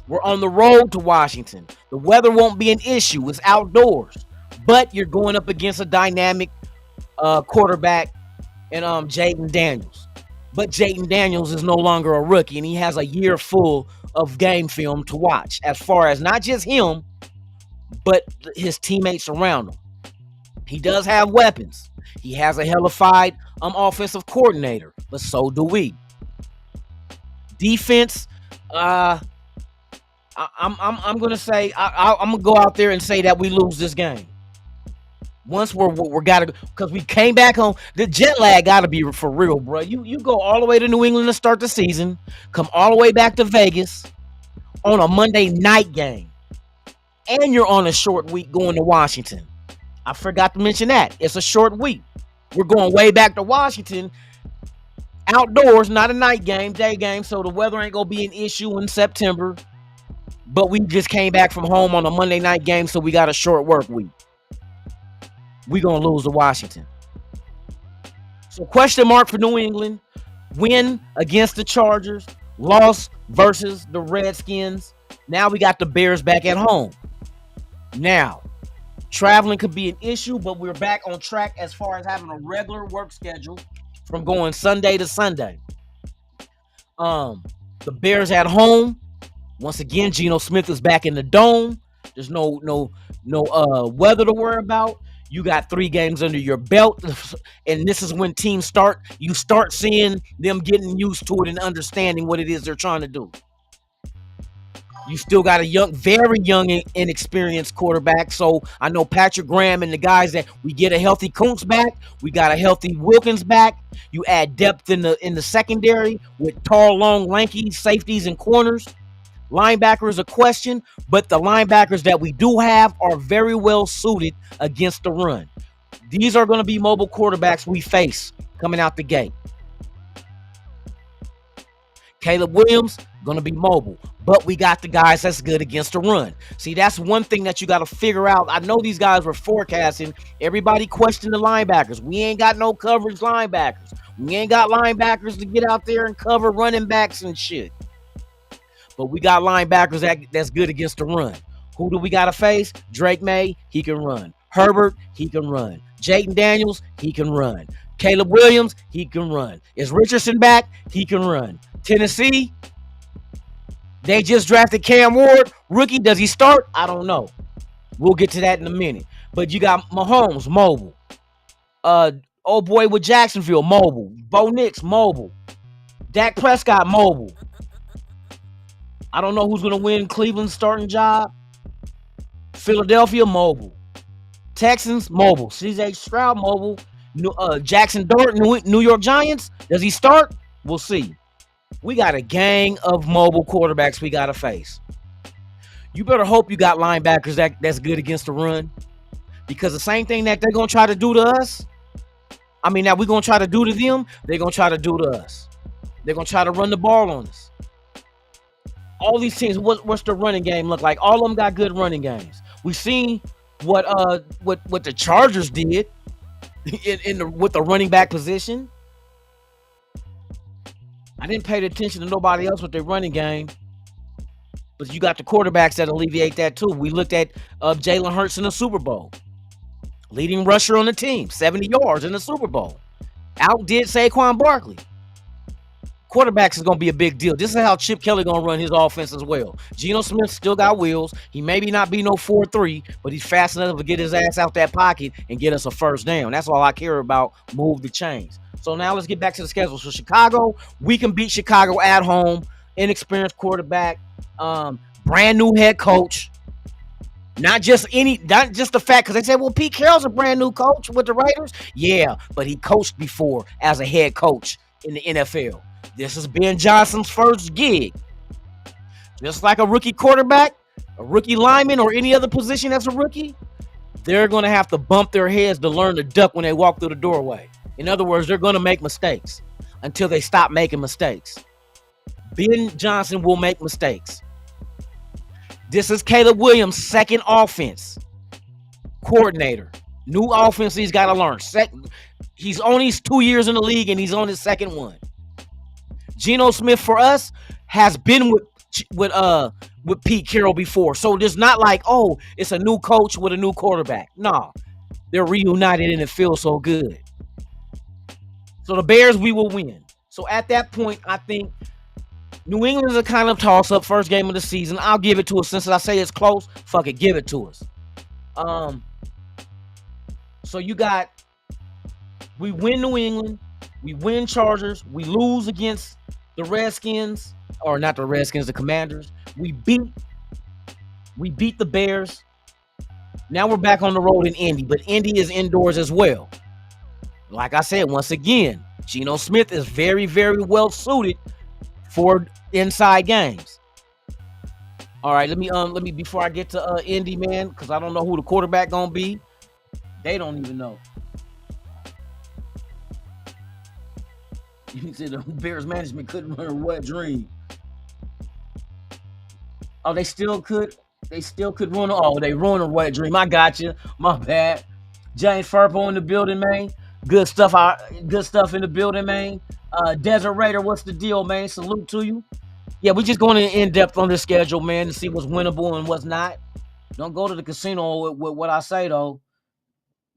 We're on the road to Washington. The weather won't be an issue. It's outdoors. But you're going up against a dynamic quarterback in Jaden Daniels. But Jaden Daniels is no longer a rookie, and he has a year full of game film to watch as far as not just him, but his teammates around him. He does have weapons. He has a hellified offensive coordinator, but so do we. Defense, I'm gonna say I'm gonna go out there and say that we lose this game. Once we're gotta, because we came back home. The jet lag gotta be for real, bro. You go all the way to New England to start the season, come all the way back to Vegas on a Monday night game. And you're on a short week going to Washington. I forgot to mention that. It's a short week. We're going way back to Washington. Outdoors, not a night game, day game. So the weather ain't going to be an issue in September. But we just came back from home on a Monday night game, so we got a short work week. We're going to lose to Washington. So question mark for New England. Win against the Chargers. Loss versus the Redskins. Now we got the Bears back at home. Now, Traveling could be an issue, but we're back on track as far as having a regular work schedule from going Sunday to Sunday. The Bears at home. Once again, Geno Smith is back in the dome. There's no weather to worry about. You got 3 games under your belt, and this is when teams start seeing them getting used to it and understanding what it is they're trying to do. You still got a very young, inexperienced quarterback. So I know Patrick Graham and the guys that we get a healthy Kuntz back. We got a healthy Wilkins back. You add depth in the secondary with tall, long, lanky safeties and corners. Linebacker is a question, but the linebackers that we do have are very well suited against the run. These are going to be mobile quarterbacks we face coming out the gate. Caleb Williams, going to be mobile, but we got the guys that's good against the run. See, that's one thing that you got to figure out. I know these guys were forecasting. Everybody questioned the linebackers. We ain't got no coverage linebackers. We ain't got linebackers to get out there and cover running backs and shit. But we got linebackers that's good against the run. Who do we got to face? Drake May, he can run. Herbert, he can run. Jayden Daniels, he can run. Caleb Williams, he can run. Is Richardson back? He can run. Tennessee, they just drafted Cam Ward. Rookie, does he start? I don't know. We'll get to that in a minute. But you got Mahomes, mobile. Old boy with Jacksonville, mobile. Bo Nix, mobile. Dak Prescott, mobile. I don't know who's going to win Cleveland's starting job. Philadelphia, mobile. Texans, mobile. CJ Stroud, mobile. Jackson Dart, New York Giants. Does he start? We'll see. We got a gang of mobile quarterbacks we got to face. You better hope you got linebackers that's good against the run. Because the same thing that they're going to try to do to us, that we're going to try to do to them, they're going to try to do to us. They're going to try to run the ball on us. All these teams, what's the running game look like? All of them got good running games. We've seen what the Chargers did with the running back position. I didn't pay attention to nobody else with their running game, but you got the quarterbacks that alleviate that too. We looked at Jalen Hurts in the Super Bowl, leading rusher on the team, 70 yards in the Super Bowl. Outdid Saquon Barkley. Quarterbacks is going to be a big deal. This is how Chip Kelly going to run his offense as well. Geno Smith still got wheels. He maybe not be no 4-3, but he's fast enough to get his ass out that pocket and get us a first down. That's all I care about. Move the chains. So now let's get back to the schedule. So Chicago, we can beat Chicago at home. Inexperienced quarterback, brand new head coach. Not just the fact, because they said, well, Pete Carroll's a brand new coach with the Raiders. Yeah, but he coached before as a head coach in the NFL. This is Ben Johnson's first gig. Just like a rookie quarterback, a rookie lineman, or any other position as a rookie, they're going to have to bump their heads to learn to duck when they walk through the doorway. In other words, they're going to make mistakes until they stop making mistakes. Ben Johnson will make mistakes. This is Caleb Williams' second offense coordinator. New offense he's got to learn. He's only 2 years in the league, and he's on his second one. Geno Smith for us has been with Pete Carroll before. So there's not like, oh, it's a new coach with a new quarterback. No, they're reunited and it feels so good. So the Bears, we will win. So at that point, I think New England is a kind of toss-up, first game of the season. I'll give it to us. Since I say it's close, fuck it, give it to us. So you got, we win New England, we win Chargers, we lose against the Redskins, or not the Redskins, the Commanders. We beat the Bears. Now we're back on the road in Indy, but Indy is indoors as well. Like I said, once again, Geno Smith is very, very well suited for inside games. All right, let me before I get to Indy, man, because I don't know who the quarterback gonna be. They don't even know. You said the Bears management couldn't run a wet dream. Oh, they still could run. Oh, they ruined a wet dream. I got you. My bad. James Furpo in the building, man. Good stuff in the building, man. Desert Raider, what's the deal, man? Salute to you. Yeah, we're just going in depth on the schedule, man, to see what's winnable and what's not. Don't go to the casino with what I say though.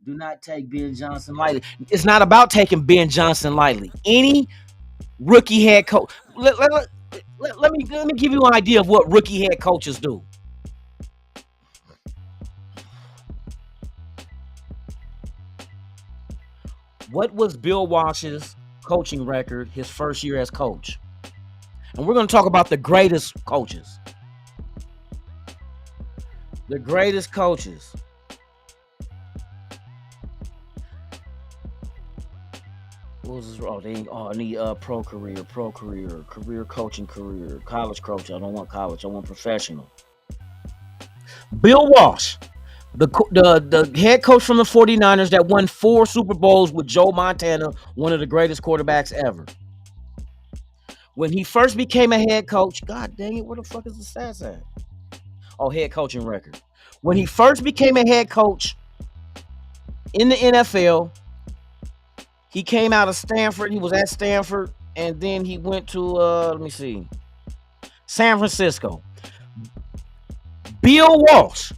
Do not take Ben Johnson lightly. It's not about taking Ben Johnson lightly. Any rookie head coach. Let me give you an idea of what rookie head coaches do. What was Bill Walsh's coaching record his first year as coach? And we're going to talk about the greatest coaches. The greatest coaches. What was this? I need pro career, career coaching career, college coach. I don't want college. I want professional. Bill Walsh, the head coach from the 49ers that won 4 Super Bowls with Joe Montana, one of the greatest quarterbacks ever. When he first became a head coach, God dang it, where the fuck is the stats at? Oh, head coaching record. When he first became a head coach in the NFL, he came out of Stanford. He was at Stanford, and then he went to, San Francisco. Bill Walsh,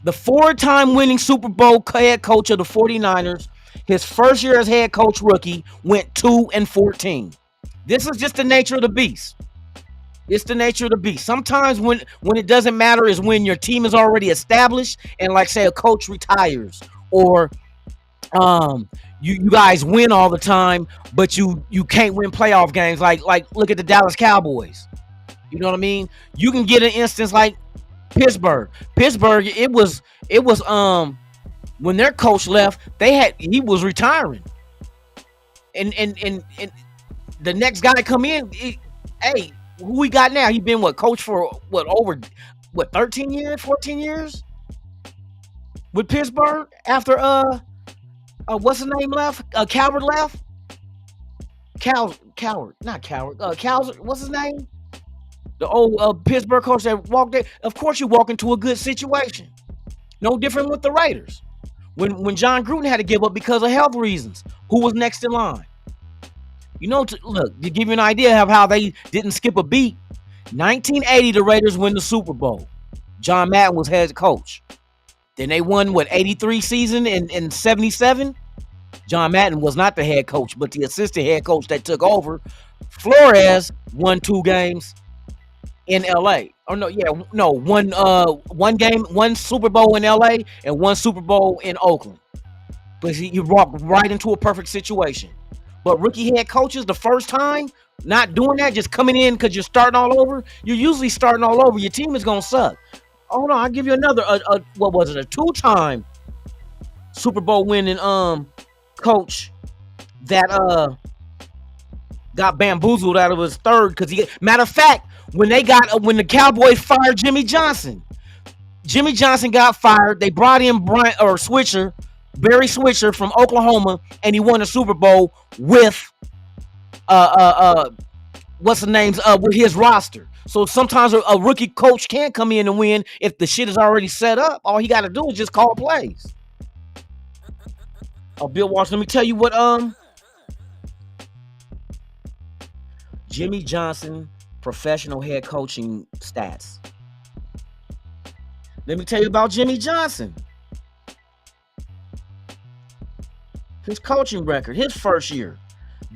the 4-time winning Super Bowl head coach of the 49ers, his first year as head coach rookie, went 2-14. This is just the nature of the beast. It's the nature of the beast. Sometimes when it doesn't matter is when your team is already established and, like, say, a coach retires, or you guys win all the time, but you can't win playoff games. Like look at the Dallas Cowboys. You know what I mean? You can get an instance like Pittsburgh. It was when their coach left, he was retiring, and the next guy come in. Hey, who we got now? He been coach for over 13 years, 14 years with Pittsburgh after what's his name left? Coward left. Coward, not Coward. Coward, what's his name? The old Pittsburgh coach that walked in. Of course, you walk into a good situation. No different with the Raiders. When John Gruden had to give up because of health reasons, who was next in line? You know, to give you an idea of how they didn't skip a beat. 1980, the Raiders win the Super Bowl. John Madden was head coach. Then they won 83 season in 77. John Madden was not the head coach, but the assistant head coach that took over. Flores won 2 games in LA. One Super Bowl in LA and 1 Super Bowl in Oakland. But he walked right into a perfect situation. But rookie head coaches, the first time, not doing that, just coming in because you're starting all over, you're usually starting all over. Your team is going to suck. Hold on, I'll give you another, a 2-time Super Bowl winning coach that got bamboozled out of his third because matter of fact, when the Cowboys fired Jimmy Johnson got fired. They brought in Barry Switzer from Oklahoma, and he won a Super Bowl with what's the names with his roster. So sometimes a rookie coach can't come in and win if the shit is already set up. All he got to do is just call plays. Bill Walsh, let me tell you what Jimmy Johnson professional head coaching stats. Let me tell you about Jimmy Johnson. His coaching record, his first year.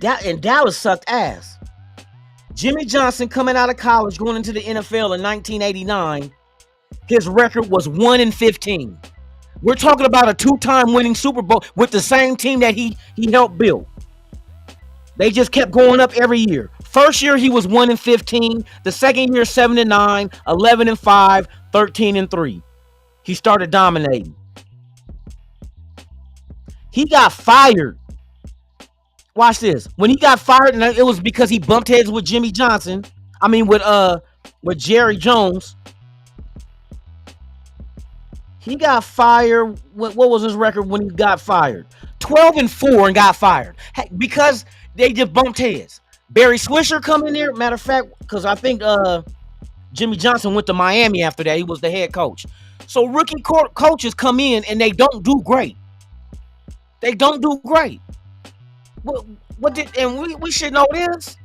And Dallas sucked ass. Jimmy Johnson coming out of college, going into the NFL in 1989, his record was 1-15. We're talking about a 2-time winning Super Bowl with the same team that he helped build. They just kept going up every year. First year he was 1-15. The second year 7-9, 11-5, 13-3. He started dominating. He got fired. Watch this. When he got fired, and it was because he bumped heads with Jimmy Johnson. I mean, with Jerry Jones. He got fired. What was his record when he got fired? 12-4 and got fired because they just bumped heads. Barry Switzer come in there. Matter of fact, because I think Jimmy Johnson went to Miami after that. He was the head coach. So rookie coaches come in and they don't do great. They don't do great. We should know this.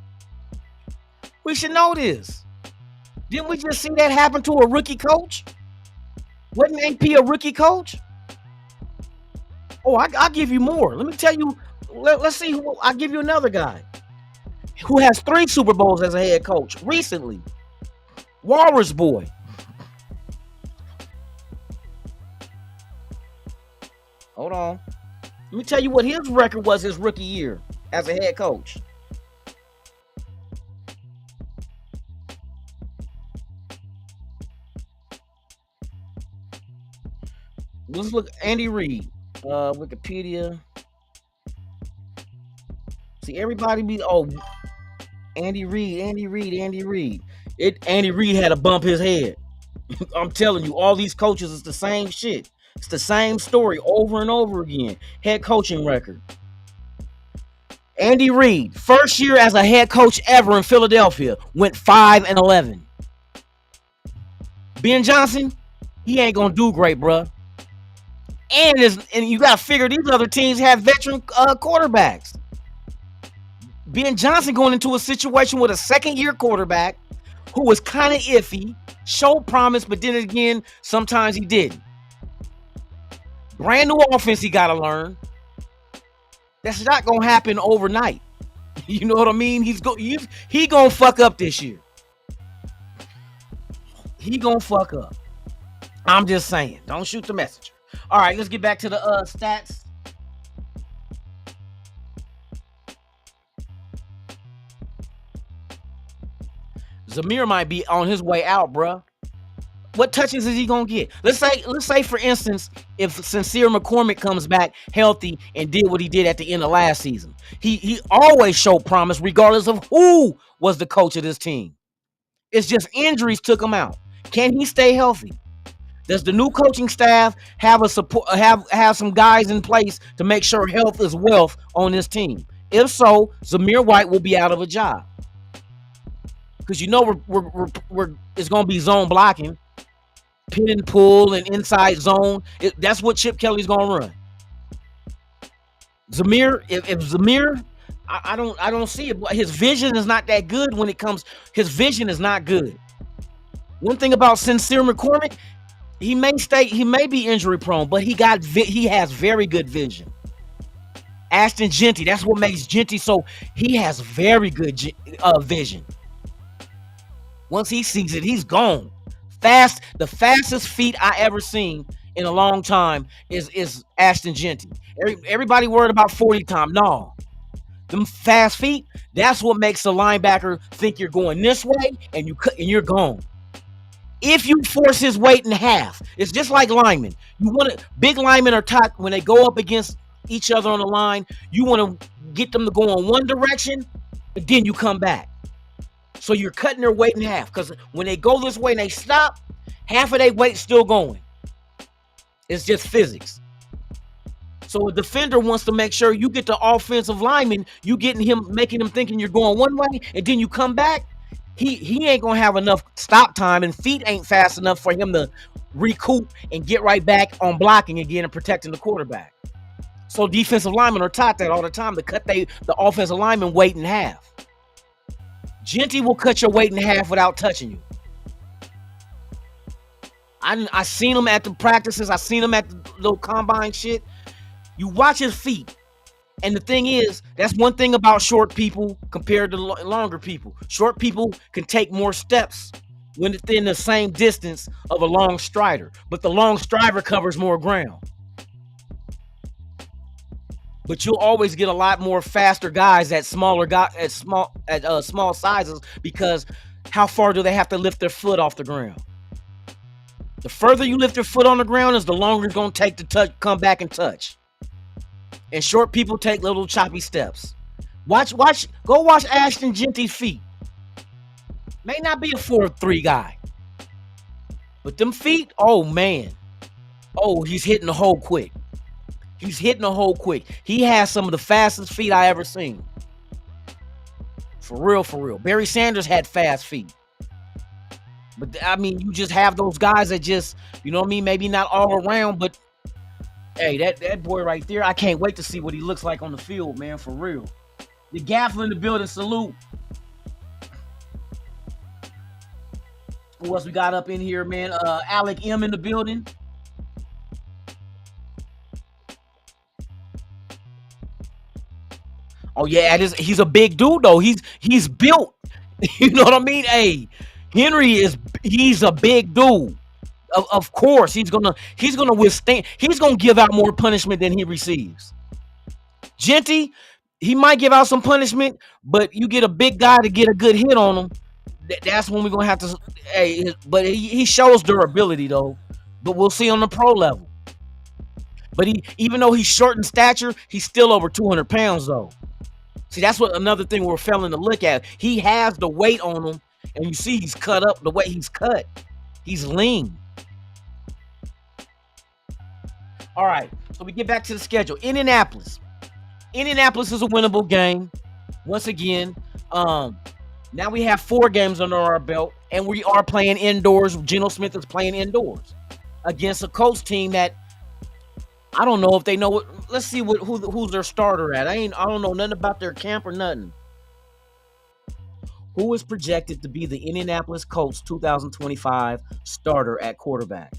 We should know this. Didn't we just see that happen to a rookie coach? Wasn't AP a rookie coach? Oh, I'll give you more. Let me tell you. Let's see. I'll give you another guy who has 3 Super Bowls as a head coach recently. Walrus Boy. Hold on. Let me tell you what his record was his rookie year as a head coach. Let's look. Andy Reid. Wikipedia. See, everybody be Andy Reid. Andy Reid had to bump his head. I'm telling you, all these coaches, it's the same shit. It's the same story over and over again. Head coaching record. Andy Reid, first year as a head coach ever in Philadelphia, went 5-11. Ben Johnson, he ain't gonna do great, bruh. And you gotta figure these other teams have veteran quarterbacks. Ben Johnson going into a situation with a second-year quarterback who was kind of iffy, showed promise, but then again, sometimes he didn't. Brand new offense he got to learn. That's not going to happen overnight. You know what I mean? He going to fuck up this year. He going to fuck up. I'm just saying. Don't shoot the messenger. All right, let's get back to the stats. Zamir might be on his way out, bruh. What touches is he gonna get? Let's say for instance, if Sincere McCormick comes back healthy and did what he did at the end of last season, he always showed promise regardless of who was the coach of this team. It's just injuries took him out. Can he stay healthy? Does the new coaching staff have have some guys in place to make sure health is wealth on this team? If so, Zamir White will be out of a job. Because you know it's gonna be zone blocking, pin and pull, and inside zone. That's what Chip Kelly's gonna run. Zamir, if Zamir, I don't see it. His vision is not that good when it comes. His vision is not good. One thing about Sincere McCormick, he may be injury prone, but he has very good vision. Ashton Genty, that's what makes Genty so. He has very good vision. Once he sees it, he's gone. Fast. The fastest feet I ever seen in a long time is Ashton Genty. Everybody worried about 40 time. No. Them fast feet, that's what makes the linebacker think you're going this way and you're gone. If you force his weight in half, it's just like linemen. Big linemen are taught when they go up against each other on the line, you want to get them to go in one direction, but then you come back. So you're cutting their weight in half because when they go this way and they stop, half of their weight's still going. It's just physics. So a defender wants to make sure you get the offensive lineman, you getting him, making him thinking you're going one way, and then you come back. He ain't gonna have enough stop time, and feet ain't fast enough for him to recoup and get right back on blocking again and protecting the quarterback. So defensive linemen are taught that all the time to cut the offensive lineman weight in half. Genty will cut your weight in half without touching you. I seen him at the practices. I seen him at the little combine shit. You watch his feet. And the thing is, that's one thing about short people compared to longer people. Short people can take more steps when it's in the same distance of a long strider. But the long strider covers more ground. But you'll always get a lot more faster guys at small sizes because how far do they have to lift their foot off the ground? The further you lift your foot on the ground is the longer it's going to take to come back and touch. And short people take little choppy steps. Go watch Ashton Genty's feet. May not be a 4'3" guy. But them feet, oh man. Oh, he's hitting the hole quick. He's hitting the hole quick. He has some of the fastest feet I ever seen. For real, for real. Barry Sanders had fast feet. But, I mean, you just have those guys that just, you know what I mean? Maybe not all around, but, hey, that boy right there, I can't wait to see what he looks like on the field, man, for real. The Gaffer in the building, salute. Who else we got up in here, man? Alec M in the building. Oh yeah, he's a big dude though. He's built. You know what I mean? Hey, he's a big dude. Of course, he's gonna withstand. He's gonna give out more punishment than he receives. Genty, he might give out some punishment, but you get a big guy to get a good hit on him. That's when we're gonna have to. Hey, but he shows durability though. But we'll see on the pro level. But even though he's short in stature, he's still over 200 pounds though. See, that's what another thing we're failing to look at. He has the weight on him, and you see he's cut up the way he's cut. He's lean. All right, so we get back to the schedule. Indianapolis. Indianapolis is a winnable game. Once again, now we have 4 games under our belt, and we are playing indoors. Geno Smith is playing indoors against a Colts team that I don't know if they know what. Let's see who's their starter at. I don't know nothing about their camp or nothing. Who is projected to be the Indianapolis Colts 2025 starter at quarterback?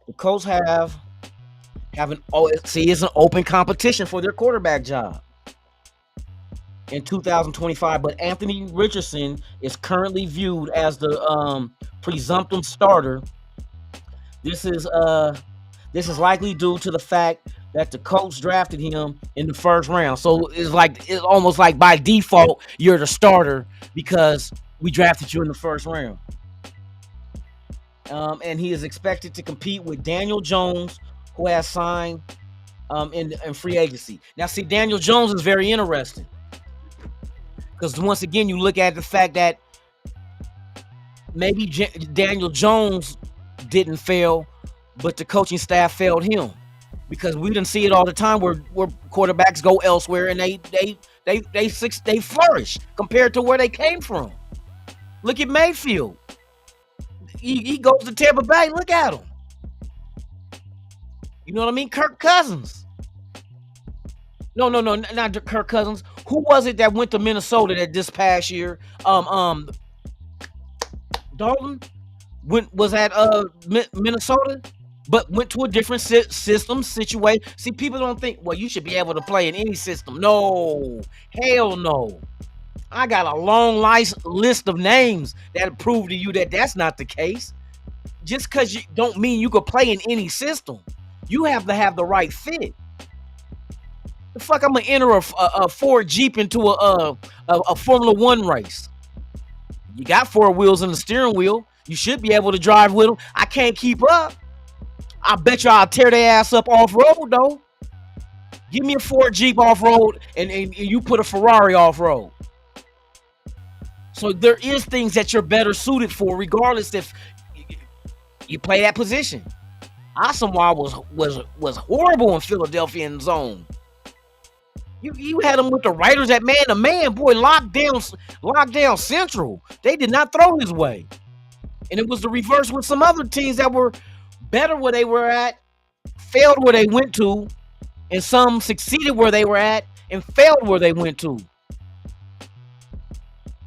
The Colts have it's an open competition for their quarterback job in 2025, but Anthony Richardson is currently viewed as the presumptive starter. This is likely due to the fact that the Colts drafted him in the first round. So it's almost like by default you're the starter because we drafted you in the first round. And he is expected to compete with Daniel Jones, who has signed in free agency. Now, see, Daniel Jones is very interesting because once again, you look at the fact that maybe Daniel Jones didn't fail, but the coaching staff failed him because we didn't see it all the time where quarterbacks go elsewhere and they flourish compared to where they came from. Look at Mayfield. He goes to Tampa Bay. Look at him. You know what I mean? Kirk Cousins. No, not Kirk Cousins. Who was it that went to Minnesota this past year? Dalton was at Minnesota, but went to a different system situation. See, people don't think, well, you should be able to play in any system. No, hell no. I got a long list of names that prove to you that that's not the case. Just because you don't mean you could play in any system. You have to have the right fit. The fuck, I'm gonna enter a Ford Jeep into a Formula One race. You got 4 wheels in the steering wheel. You should be able to drive with them. I can't keep up. I bet you I'll tear their ass up off-road, though. Give me a Ford Jeep off-road and you put a Ferrari off-road. So there is things that you're better suited for, regardless if you play that position. Asamoah was horrible in Philadelphia in zone. You had him with the Raiders at man-to-man, boy, lockdown central. They did not throw his way. And it was the reverse with some other teams that were better where they were at, failed where they went to, and some succeeded where they were at and failed where they went to.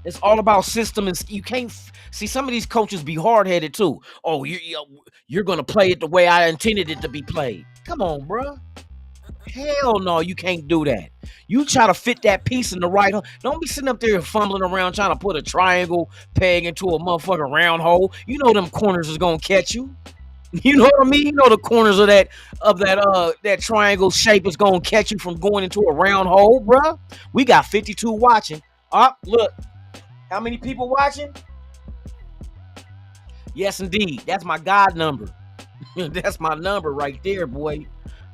It's all about system, and you can't see some of these coaches be hard-headed too. Oh, you're gonna play it the way I intended it to be played. Come on, bro. Hell no, you can't do that. You try to fit that piece in the right hole. Don't be sitting up there fumbling around trying to put a triangle peg into a motherfucking round hole. You know them corners is gonna catch you. You know what I mean? You know the corners of that triangle shape is gonna catch you from going into a round hole, bro. We got 52 watching. Look. How many people watching? Yes, indeed. That's my God number. That's my number right there, boy.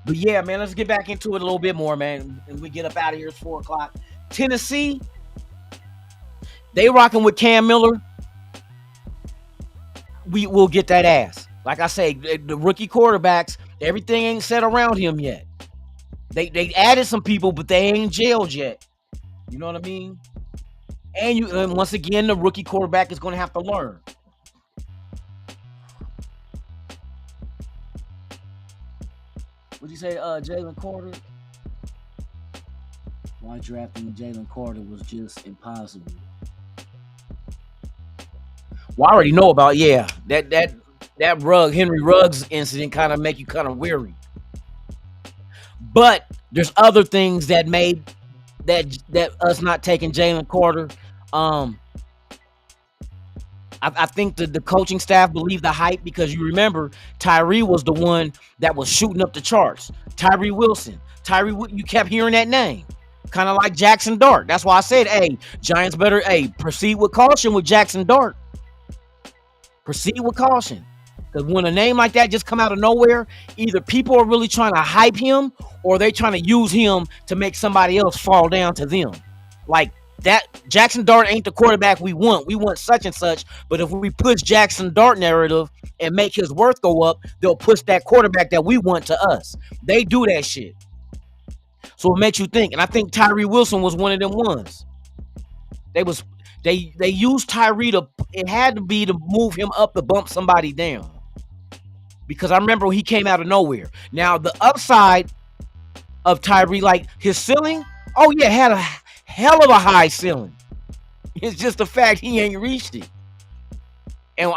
But yeah, man, let's get back into it a little bit more, man. And we get up out of here. It's 4 o'clock. Tennessee, they rocking with Cam Miller. We will get that ass. Like I say, the rookie quarterbacks, everything ain't set around him yet. They added some people, but they ain't jailed yet. You know what I mean? And once again, the rookie quarterback is going to have to learn. What'd you say, Jalen Carter? Why drafting Jalen Carter was just impossible. Well, I already know about, that Henry Ruggs incident kind of make you kind of weary. But there's other things that made that us not taking Jalen Carter. I think the coaching staff believed the hype because you remember Tyree was the one that was shooting up the charts. Tyree Wilson. You kept hearing that name. Kind of like Jackson Dart. That's why I said, hey, Giants better, proceed with caution with Jackson Dart. Proceed with caution. Because when a name like that just come out of nowhere, either people are really trying to hype him or they trying to use him to make somebody else fall down to them. Like, that Jackson Dart ain't the quarterback we want. We want such and such. But if we push Jackson Dart narrative and make his worth go up, they'll push that quarterback that we want to us. They do that shit. So it makes you think. And I think Tyree Wilson was one of them ones. They used Tyree it had to be to move him up to bump somebody down. Because I remember he came out of nowhere. Now the upside of Tyree, like his ceiling, oh yeah, had a hell of a high ceiling. It's just the fact he ain't reached it. And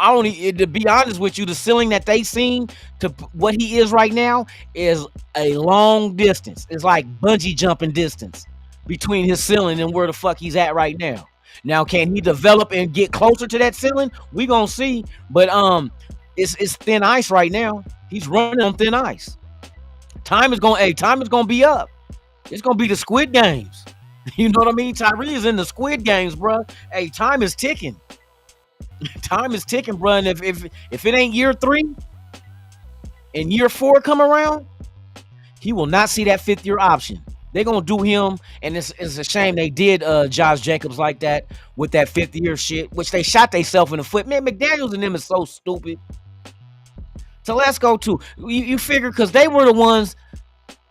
to be honest with you, the ceiling that they seen to what he is right now is a long distance. It's like bungee jumping distance between his ceiling and where the fuck he's at right now. Now, can he develop and get closer to that ceiling? We gonna see. But it's thin ice right now. He's running on thin ice. Time is gonna be up. It's gonna be the Squid Games. You know what I mean? Tyree is in the Squid Games, bro. Hey, time is ticking. Time is ticking, bro. And if it ain't year 3 and year 4 come around, he will not see that 5th year option. They're gonna do him, and it's a shame they did Josh Jacobs like that with that 5th year shit, which they shot themselves in the foot. Man, McDaniels and them is so stupid. So let's go to you figure because they were the ones.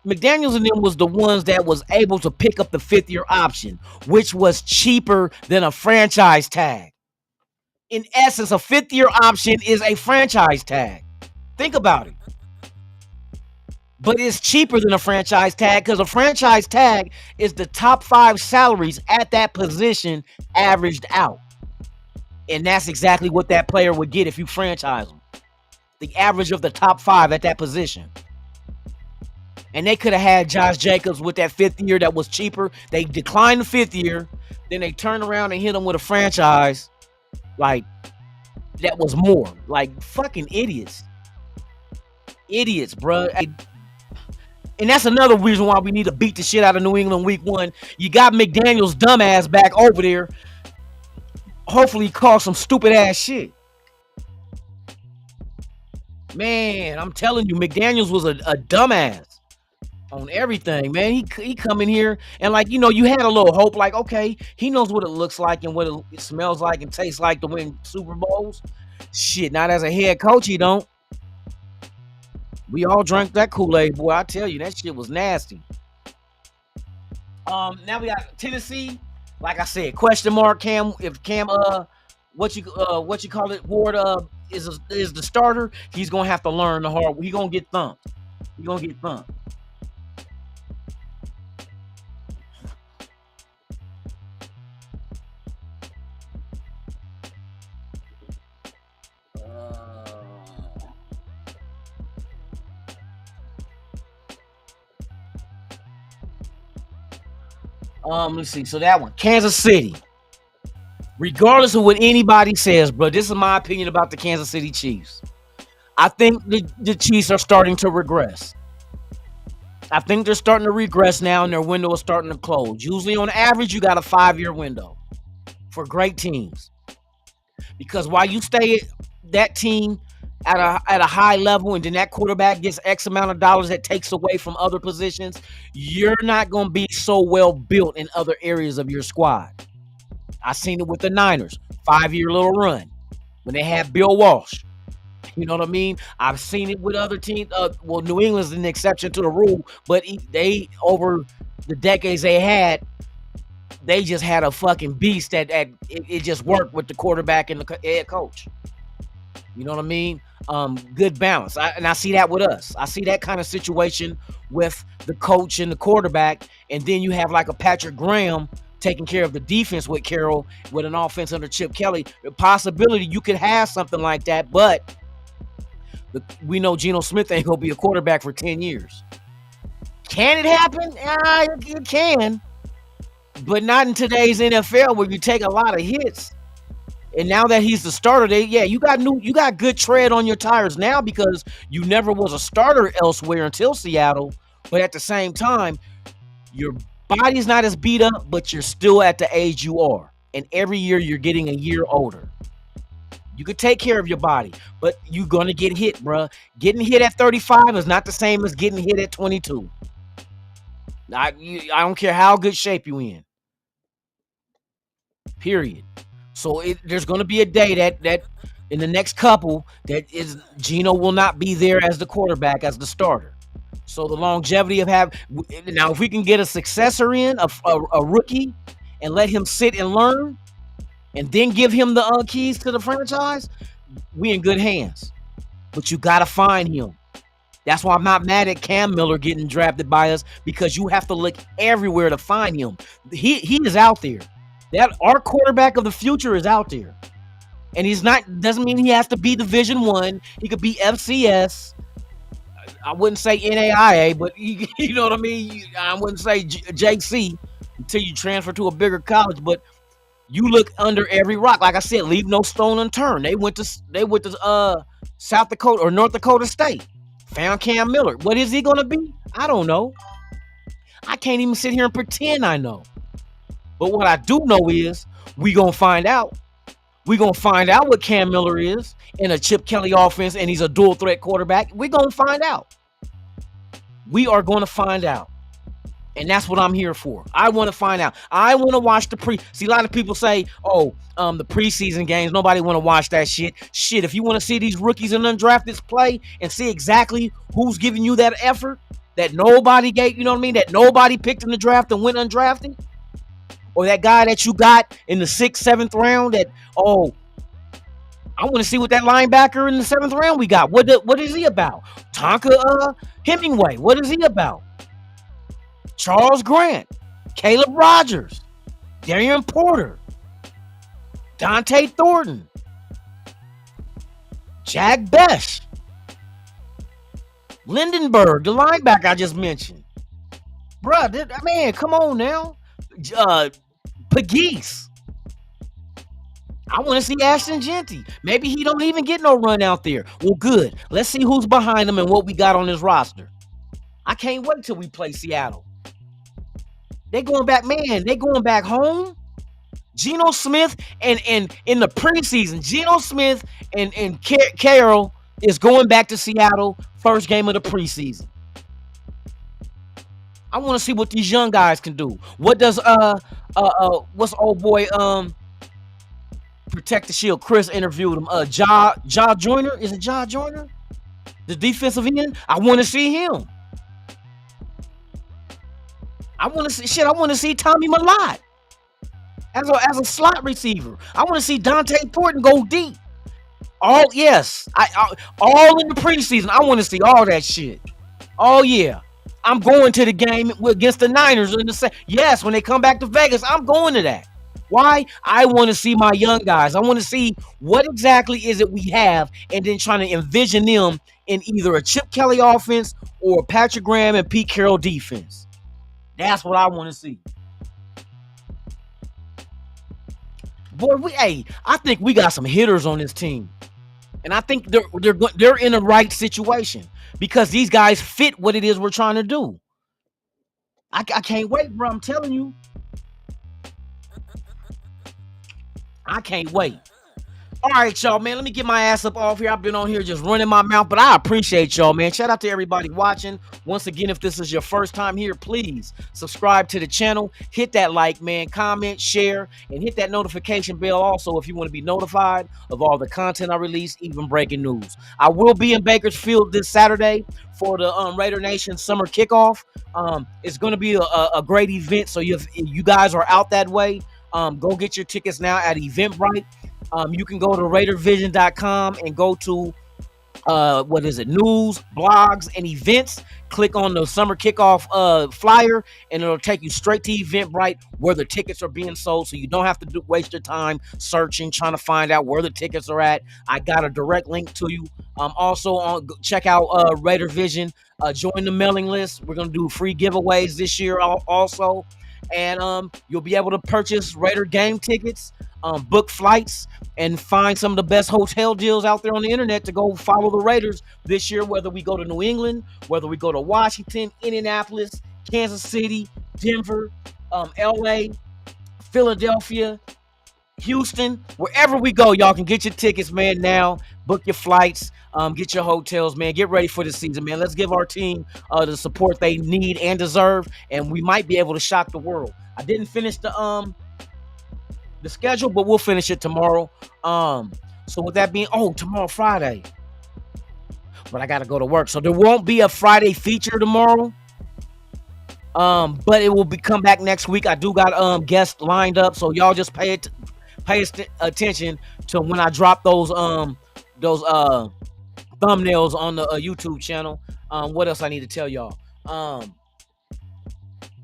McDaniels and them was the ones that was able to pick up the 5th year option, which was cheaper than a franchise tag. In essence, a 5th year option is a franchise tag. Think about it. But it's cheaper than a franchise tag because a franchise tag is the top 5 salaries at that position averaged out. And that's exactly what that player would get if you franchise him. The average of the top 5 at that position. And they could have had Josh Jacobs with that 5th year that was cheaper. They declined the 5th year. Then they turned around and hit him with a franchise like that was more. Like fucking idiots. Idiots, bro. And that's another reason why we need to beat the shit out of New England week 1. You got McDaniels' dumbass back over there. Hopefully he calls some stupid ass shit. Man, I'm telling you, McDaniels was a dumbass on everything, man. He come in here and like, you know, you had a little hope like, okay, he knows what it looks like and what it smells like and tastes like to win Super Bowls. Shit, not as a head coach, he don't. We all drank that Kool-Aid, boy. I tell you, that shit was nasty. Now we got Tennessee. Like I said, question mark Cam. If Cam, what you call it, Ward, is the starter, he's gonna have to learn the hard. He gonna get thumped. He gonna get thumped. Let's see. So that one, Kansas City. Regardless of what anybody says, bro, this is my opinion about the Kansas City Chiefs. I think the Chiefs are starting to regress. I think they're starting to regress now, and their window is starting to close. Usually, on average, you got a 5-year window for great teams. Because while you stay that team at a high level, and then that quarterback gets X amount of dollars that takes away from other positions, you're not going to be so well built in other areas of your squad. I seen it with the Niners, 5-year little run when they had Bill Walsh. You know what I mean? I've seen it with other teams. Well, New England's an exception to the rule, but they over the decades they had, they just had a fucking beast that it just worked with the quarterback and the head coach. You know what I mean? Good balance. I see that with us. I see that kind of situation with the coach and the quarterback, and then you have like a Patrick Graham taking care of the defense with Carroll, with an offense under Chip Kelly. The possibility you could have something like that, but we know Geno Smith ain't gonna be a quarterback for 10 years. Can it happen? It can, but not in today's NFL where you take a lot of hits. And now that he's the starter, you got good tread on your tires now because you never was a starter elsewhere until Seattle. But at the same time, your body's not as beat up, but you're still at the age you are. And every year you're getting a year older. You could take care of your body, but you're gonna get hit, bruh. Getting hit at 35 is not the same as getting hit at 22. I don't care how good shape you in. Period. So there's going to be a day that in the next couple that is Geno will not be there as the quarterback, as the starter. So the longevity of now, if we can get a successor in, a rookie, and let him sit and learn, and then give him the keys to the franchise, we in good hands. But you got to find him. That's why I'm not mad at Cam Miller getting drafted by us, because you have to look everywhere to find him. He is out there. That our quarterback of the future is out there, and doesn't mean he has to be Division I. He could be FCS. I wouldn't say NAIA, but you know what I mean. I wouldn't say JC until you transfer to a bigger college. But you look under every rock. Like I said, leave no stone unturned. They went to South Dakota or North Dakota State. Found Cam Miller. What is he gonna be? I don't know. I can't even sit here and pretend I know. But what I do know is we gonna find out. We gonna find out what Cam Miller is in a Chip Kelly offense, and he's a dual threat quarterback. We gonna find out. We are gonna find out, and that's what I'm here for. I want to find out. I want to watch See, a lot of people say, "Oh, the preseason games. Nobody want to watch that shit." Shit, if you want to see these rookies and undrafteds play and see exactly who's giving you that effort that nobody gave, you know what I mean? That nobody picked in the draft and went undrafted. Or that guy that you got in the 6th, 7th round I want to see what that linebacker in the 7th round we got. What is he about? Tonka Hemingway. What is he about? Charles Grant. Caleb Rogers. Darian Porter. Dante Thornton. Jack Bech. Lindenberg, the linebacker I just mentioned. Bruh, man, come on now. Pegues. I want to see Ashton Genty. Maybe he don't even get no run out there. Well, good. Let's see who's behind him and what we got on his roster. I can't wait till we play Seattle. They going back, man. They going back home. Geno Smith and in the preseason, Geno Smith and Carroll is going back to Seattle. First game of the preseason. I want to see what these young guys can do. What does what's old boy Protect the Shield? Chris interviewed him. Ja Joyner. Is it Ja Joyner? The defensive end. I want to see him. I want to see Tommy Millott as a slot receiver. I want to see Dante Thornton go deep. All in the preseason. I want to see all that shit. Oh yeah. I'm going to the game against the Niners yes, when they come back to Vegas, I'm going to that. Why? I want to see my young guys. I want to see what exactly is it we have, and then trying to envision them in either a Chip Kelly offense or a Patrick Graham and Pete Carroll defense. That's what I want to see. Boy, I think we got some hitters on this team. And I think they're in the right situation because these guys fit what it is we're trying to do. I can't wait, bro. I'm telling you. I can't wait. All right, y'all, man. Let me get my ass up off here. I've been on here just running my mouth, but I appreciate y'all, man. Shout out to everybody watching. Once again, if this is your first time here, please subscribe to the channel. Hit that like, man. Comment, share, and hit that notification bell also if you want to be notified of all the content I release, even breaking news. I will be in Bakersfield this Saturday for the Raider Nation summer kickoff. It's going to be a great event, so if you guys are out that way, go get your tickets now at Eventbrite. You can go to RAIDERVISION.com and go to what is it, news, blogs, and events. Click on the summer kickoff flyer, and it'll take you straight to Eventbrite where the tickets are being sold, so you don't have to waste your time searching, trying to find out where the tickets are at. I got a direct link to you. Also check out Raider Vision. Join the mailing list. We're gonna do free giveaways this year also, and you'll be able to purchase Raider game tickets, book flights, and find some of the best hotel deals out there on the internet to go follow the Raiders this year, whether we go to New England, whether we go to Washington, Indianapolis, Kansas City, Denver, LA, Philadelphia, Houston, wherever we go, y'all can get your tickets, man. Now book your flights, get your hotels, man. Get ready for the season, man. Let's give our team the support they need and deserve, and we might be able to shock the world. I didn't finish the schedule, but we'll finish it tomorrow. So with that being, tomorrow Friday, but I gotta go to work, so there won't be a Friday feature tomorrow. But it will come back next week. I do got guests lined up, so y'all just pay attention to when I drop those thumbnails on the YouTube channel. What else I need to tell y'all?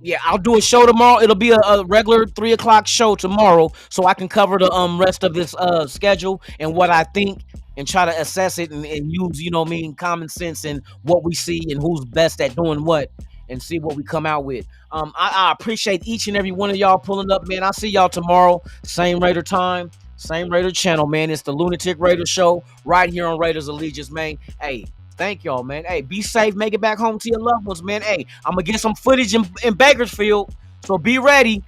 Yeah, I'll do a show tomorrow. It'll be a regular 3:00 show tomorrow, so I can cover the rest of this schedule and what I think, and try to assess it and use, common sense and what we see and who's best at doing what, and see what we come out with. I appreciate each and every one of y'all pulling up, man. I'll see y'all tomorrow. Same Raider time, same Raider channel, man. It's the Lunatic Raider Show right here on Raiders Allegiance, man. Hey, thank y'all, man. Hey, be safe. Make it back home to your loved ones, man. Hey, I'm going to get some footage in Bakersfield, so be ready.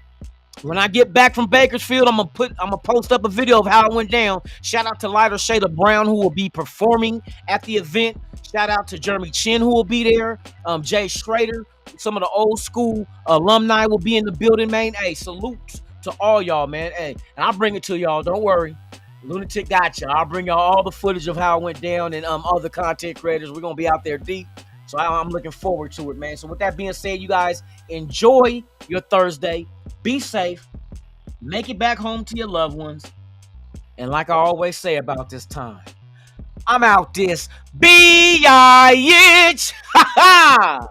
When I get back from Bakersfield, I'm gonna post up a video of how it went down. Shout out to Lighter Shade of Brown, who will be performing at the event. Shout out to Jeremy Chin, who will be there. Jay Schrader, some of the old school alumni will be in the building, man. Hey, salute to all y'all, man. Hey, and I'll bring it to y'all. Don't worry. Lunatic got you. I'll bring y'all all the footage of how it went down, and other content creators. We're gonna be out there deep. So I'm looking forward to it, man. So with that being said, you guys enjoy your Thursday. Be safe. Make it back home to your loved ones. And like I always say about this time, I'm out this bitch. Ha ha!